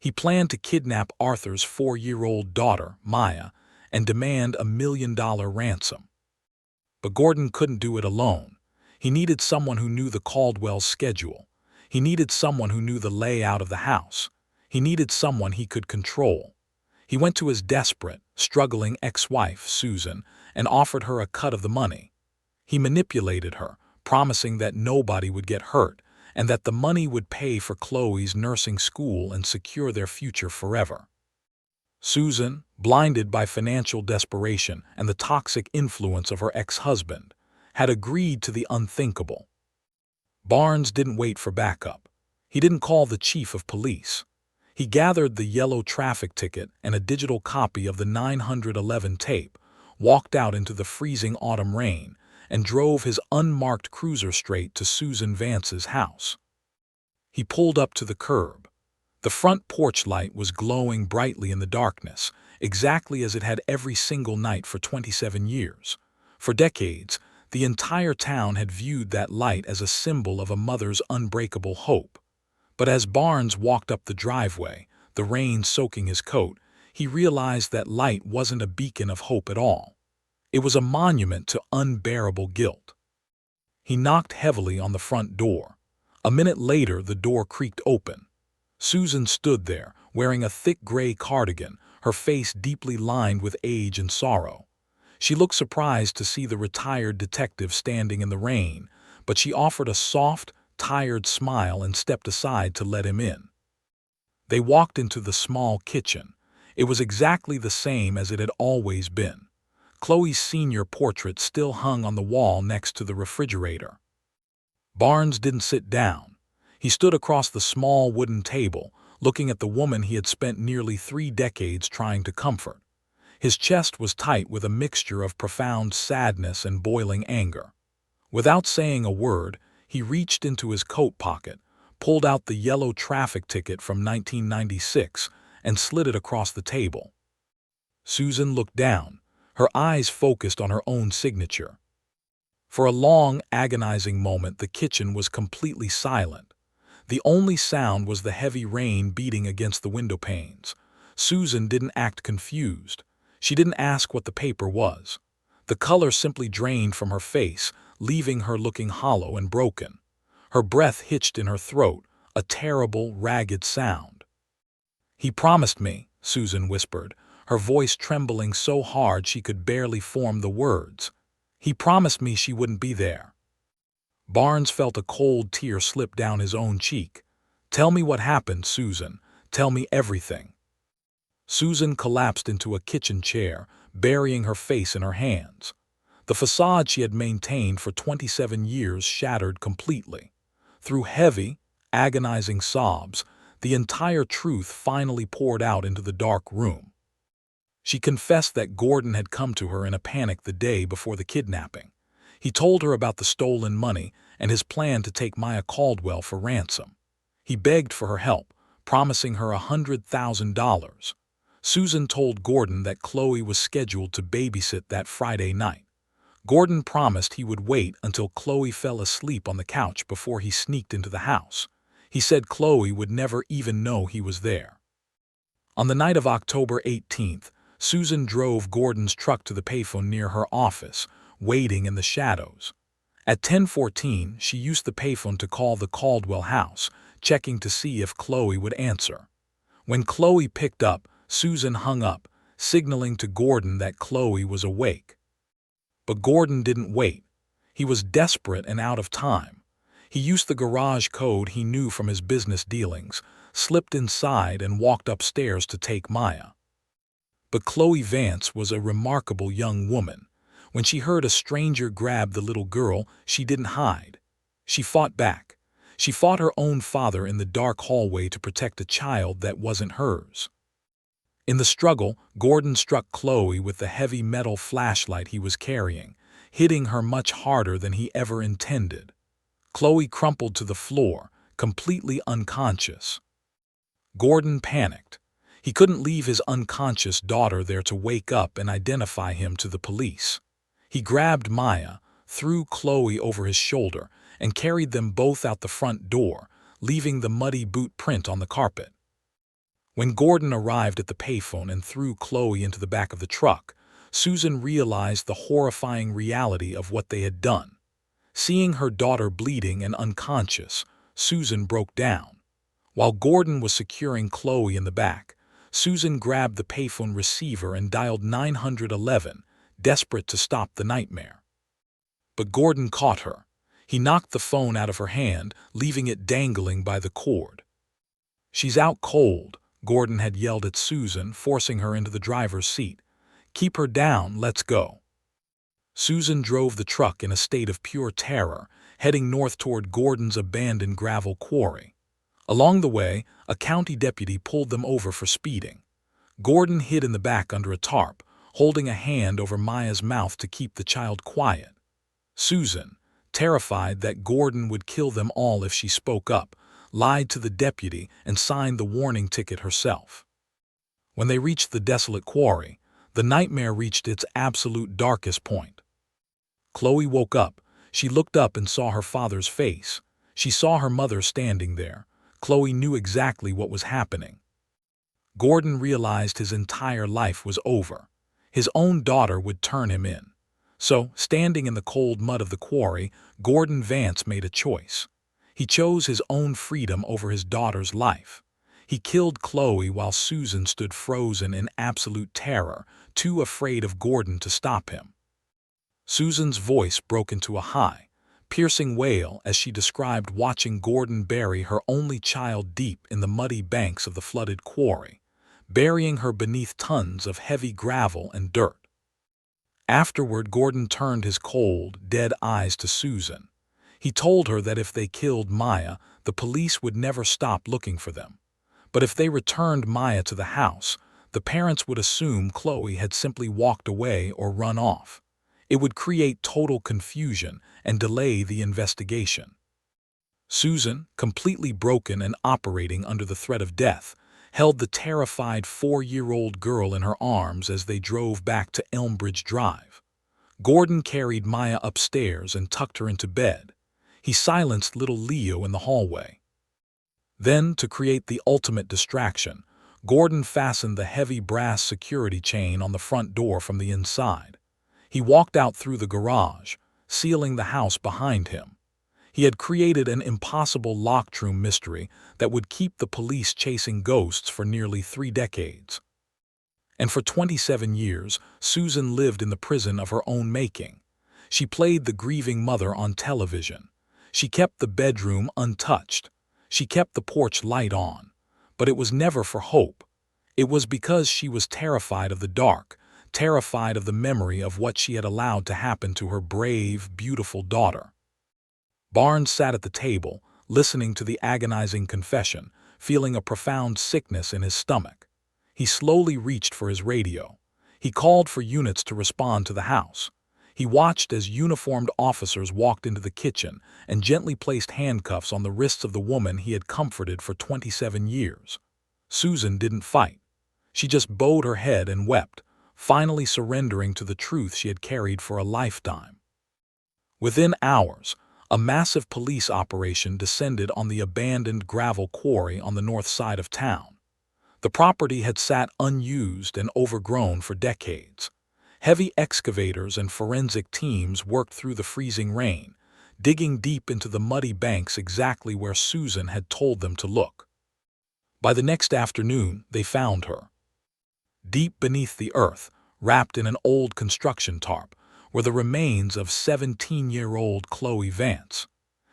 He planned to kidnap Arthur's 4-year-old daughter, Maya, and demand $1 million ransom. But Gordon couldn't do it alone. He needed someone who knew the Caldwell's schedule. He needed someone who knew the layout of the house. He needed someone he could control. He went to his desperate, struggling ex-wife, Susan, and offered her a cut of the money. He manipulated her, promising that nobody would get hurt and that the money would pay for Chloe's nursing school and secure their future forever. Susan, blinded by financial desperation and the toxic influence of her ex-husband, had agreed to the unthinkable. Barnes didn't wait for backup. He didn't call the chief of police. He gathered the yellow traffic ticket and a digital copy of the 911 tape, walked out into the freezing autumn rain, and drove his unmarked cruiser straight to Susan Vance's house. He pulled up to the curb. The front porch light was glowing brightly in the darkness, exactly as it had every single night for 27 years. For decades, the entire town had viewed that light as a symbol of a mother's unbreakable hope. But as Barnes walked up the driveway, the rain soaking his coat, he realized that light wasn't a beacon of hope at all. It was a monument to unbearable guilt. He knocked heavily on the front door. A minute later, the door creaked open. Susan stood there, wearing a thick gray cardigan, her face deeply lined with age and sorrow. She looked surprised to see the retired detective standing in the rain, but she offered a soft, tired smile and stepped aside to let him in. They walked into the small kitchen. It was exactly the same as it had always been. Chloe's senior portrait still hung on the wall next to the refrigerator. Barnes didn't sit down. He stood across the small wooden table, looking at the woman he had spent nearly 3 decades trying to comfort. His chest was tight with a mixture of profound sadness and boiling anger. Without saying a word, he reached into his coat pocket, pulled out the yellow traffic ticket from 1996, and slid it across the table. Susan looked down, her eyes focused on her own signature. For a long, agonizing moment, the kitchen was completely silent. The only sound was the heavy rain beating against the window panes. Susan didn't act confused. She didn't ask what the paper was. The color simply drained from her face, leaving her looking hollow and broken. Her breath hitched in her throat, a terrible, ragged sound. "He promised me," Susan whispered, her voice trembling so hard she could barely form the words. "He promised me she wouldn't be there." Barnes felt a cold tear slip down his own cheek. "Tell me what happened, Susan. Tell me everything." Susan collapsed into a kitchen chair, burying her face in her hands. The facade she had maintained for 27 years shattered completely. Through heavy, agonizing sobs, the entire truth finally poured out into the dark room. She confessed that Gordon had come to her in a panic the day before the kidnapping. He told her about the stolen money and his plan to take Maya Caldwell for ransom. He begged for her help, promising her $100,000. Susan told Gordon that Chloe was scheduled to babysit that Friday night. Gordon promised he would wait until Chloe fell asleep on the couch before he sneaked into the house. He said Chloe would never even know he was there. On the night of October 18th, Susan drove Gordon's truck to the payphone near her office, waiting in the shadows. At 10:14, she used the payphone to call the Caldwell house, checking to see if Chloe would answer. When Chloe picked up, Susan hung up, signaling to Gordon that Chloe was awake. But Gordon didn't wait. He was desperate and out of time. He used the garage code he knew from his business dealings, slipped inside and walked upstairs to take Maya. But Chloe Vance was a remarkable young woman. When she heard a stranger grab the little girl, she didn't hide. She fought back. She fought her own father in the dark hallway to protect a child that wasn't hers. In the struggle, Gordon struck Chloe with the heavy metal flashlight he was carrying, hitting her much harder than he ever intended. Chloe crumpled to the floor, completely unconscious. Gordon panicked. He couldn't leave his unconscious daughter there to wake up and identify him to the police. He grabbed Maya, threw Chloe over his shoulder, and carried them both out the front door, leaving the muddy boot print on the carpet. When Gordon arrived at the payphone and threw Chloe into the back of the truck, Susan realized the horrifying reality of what they had done. Seeing her daughter bleeding and unconscious, Susan broke down. While Gordon was securing Chloe in the back, Susan grabbed the payphone receiver and dialed 911, desperate to stop the nightmare. But Gordon caught her. He knocked the phone out of her hand, leaving it dangling by the cord. "She's out cold," Gordon had yelled at Susan, forcing her into the driver's seat. "Keep her down, let's go." Susan drove the truck in a state of pure terror, heading north toward Gordon's abandoned gravel quarry. Along the way, a county deputy pulled them over for speeding. Gordon hid in the back under a tarp, holding a hand over Maya's mouth to keep the child quiet. Susan, terrified that Gordon would kill them all if she spoke up, lied to the deputy and signed the warning ticket herself. When they reached the desolate quarry, the nightmare reached its absolute darkest point. Chloe woke up. She looked up and saw her father's face. She saw her mother standing there. Chloe knew exactly what was happening. Gordon realized his entire life was over. His own daughter would turn him in. So, standing in the cold mud of the quarry, Gordon Vance made a choice. He chose his own freedom over his daughter's life. He killed Chloe while Susan stood frozen in absolute terror, too afraid of Gordon to stop him. Susan's voice broke into a high, piercing wail as she described watching Gordon bury her only child deep in the muddy banks of the flooded quarry, burying her beneath tons of heavy gravel and dirt. Afterward, Gordon turned his cold, dead eyes to Susan. He told her that if they killed Maya, the police would never stop looking for them. But if they returned Maya to the house, the parents would assume Chloe had simply walked away or run off. It would create total confusion and delay the investigation. Susan, completely broken and operating under the threat of death, held the terrified 4-year-old girl in her arms as they drove back to Elmbridge Drive. Gordon carried Maya upstairs and tucked her into bed. He silenced little Leo in the hallway. Then, to create the ultimate distraction, Gordon fastened the heavy brass security chain on the front door from the inside. He walked out through the garage, sealing the house behind him. He had created an impossible locked room mystery that would keep the police chasing ghosts for nearly 3 decades. And for 27 years, Susan lived in the prison of her own making. She played the grieving mother on television. She kept the bedroom untouched. She kept the porch light on. But it was never for hope. It was because she was terrified of the dark, terrified of the memory of what she had allowed to happen to her brave, beautiful daughter. Barnes sat at the table, listening to the agonizing confession, feeling a profound sickness in his stomach. He slowly reached for his radio. He called for units to respond to the house. He watched as uniformed officers walked into the kitchen and gently placed handcuffs on the wrists of the woman he had comforted for 27 years. Susan didn't fight. She just bowed her head and wept, finally surrendering to the truth she had carried for a lifetime. Within hours, a massive police operation descended on the abandoned gravel quarry on the north side of town. The property had sat unused and overgrown for decades. Heavy excavators and forensic teams worked through the freezing rain, digging deep into the muddy banks exactly where Susan had told them to look. By the next afternoon, they found her. Deep beneath the earth, wrapped in an old construction tarp, were the remains of 17-year-old Chloe Vance.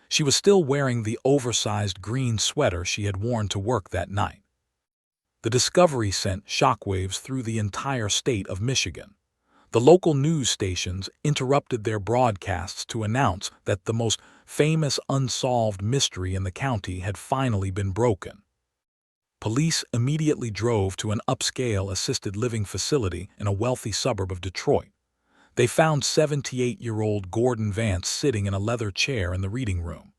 She was still wearing the oversized green sweater she had worn to work that night. The discovery sent shockwaves through the entire state of Michigan. The local news stations interrupted their broadcasts to announce that the most famous unsolved mystery in the county had finally been broken. Police immediately drove to an upscale assisted living facility in a wealthy suburb of Detroit. They found 78-year-old Gordon Vance sitting in a leather chair in the reading room.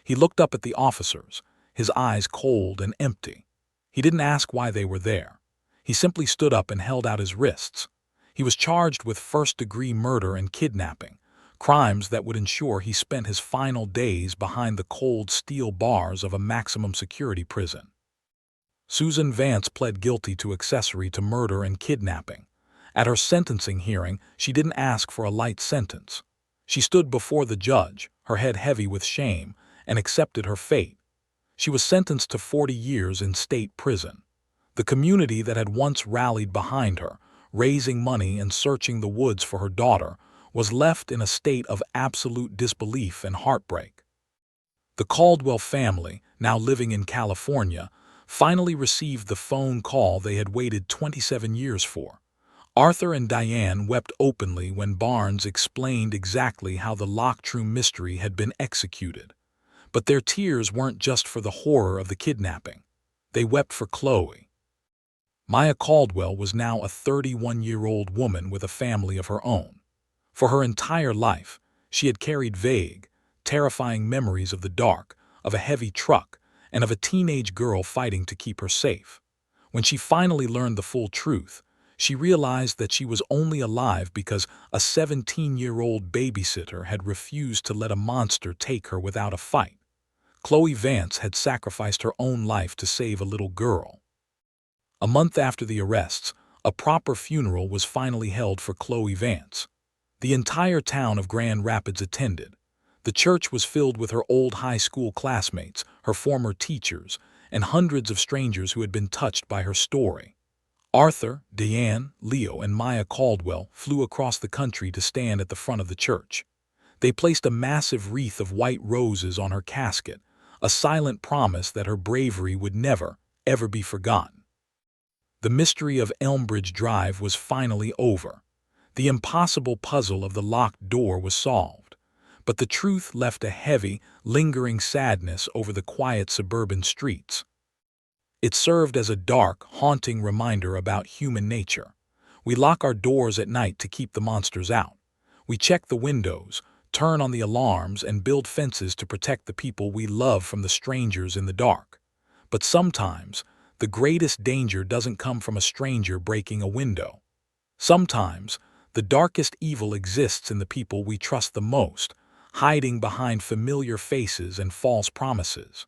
He looked up at the officers, his eyes cold and empty. He didn't ask why they were there. He simply stood up and held out his wrists. He was charged with first-degree murder and kidnapping, crimes that would ensure he spent his final days behind the cold steel bars of a maximum security prison. Susan Vance pled guilty to accessory to murder and kidnapping. At her sentencing hearing, she didn't ask for a light sentence. She stood before the judge, her head heavy with shame, and accepted her fate. She was sentenced to 40 years in state prison. The community that had once rallied behind her, raising money and searching the woods for her daughter, was left in a state of absolute disbelief and heartbreak. The Caldwell family, now living in California, finally received the phone call they had waited 27 years for. Arthur and Diane wept openly when Barnes explained exactly how the Locktroom mystery had been executed. But their tears weren't just for the horror of the kidnapping. They wept for Chloe. Maya Caldwell was now a 31-year-old woman with a family of her own. For her entire life, she had carried vague, terrifying memories of the dark, of a heavy truck, and of a teenage girl fighting to keep her safe. When she finally learned the full truth, she realized that she was only alive because a 17-year-old babysitter had refused to let a monster take her without a fight. Chloe Vance had sacrificed her own life to save a little girl. A month after the arrests, a proper funeral was finally held for Chloe Vance. The entire town of Grand Rapids attended. The church was filled with her old high school classmates, her former teachers, and hundreds of strangers who had been touched by her story. Arthur, Diane, Leo, and Maya Caldwell flew across the country to stand at the front of the church. They placed a massive wreath of white roses on her casket, a silent promise that her bravery would never, ever be forgotten. The mystery of Elmbridge Drive was finally over. The impossible puzzle of the locked door was solved. But the truth left a heavy, lingering sadness over the quiet suburban streets. It served as a dark, haunting reminder about human nature. We lock our doors at night to keep the monsters out. We check the windows, turn on the alarms, and build fences to protect the people we love from the strangers in the dark. But sometimes, the greatest danger doesn't come from a stranger breaking a window. Sometimes, the darkest evil exists in the people we trust the most, hiding behind familiar faces and false promises.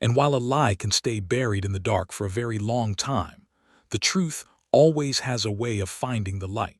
And while a lie can stay buried in the dark for a very long time, the truth always has a way of finding the light.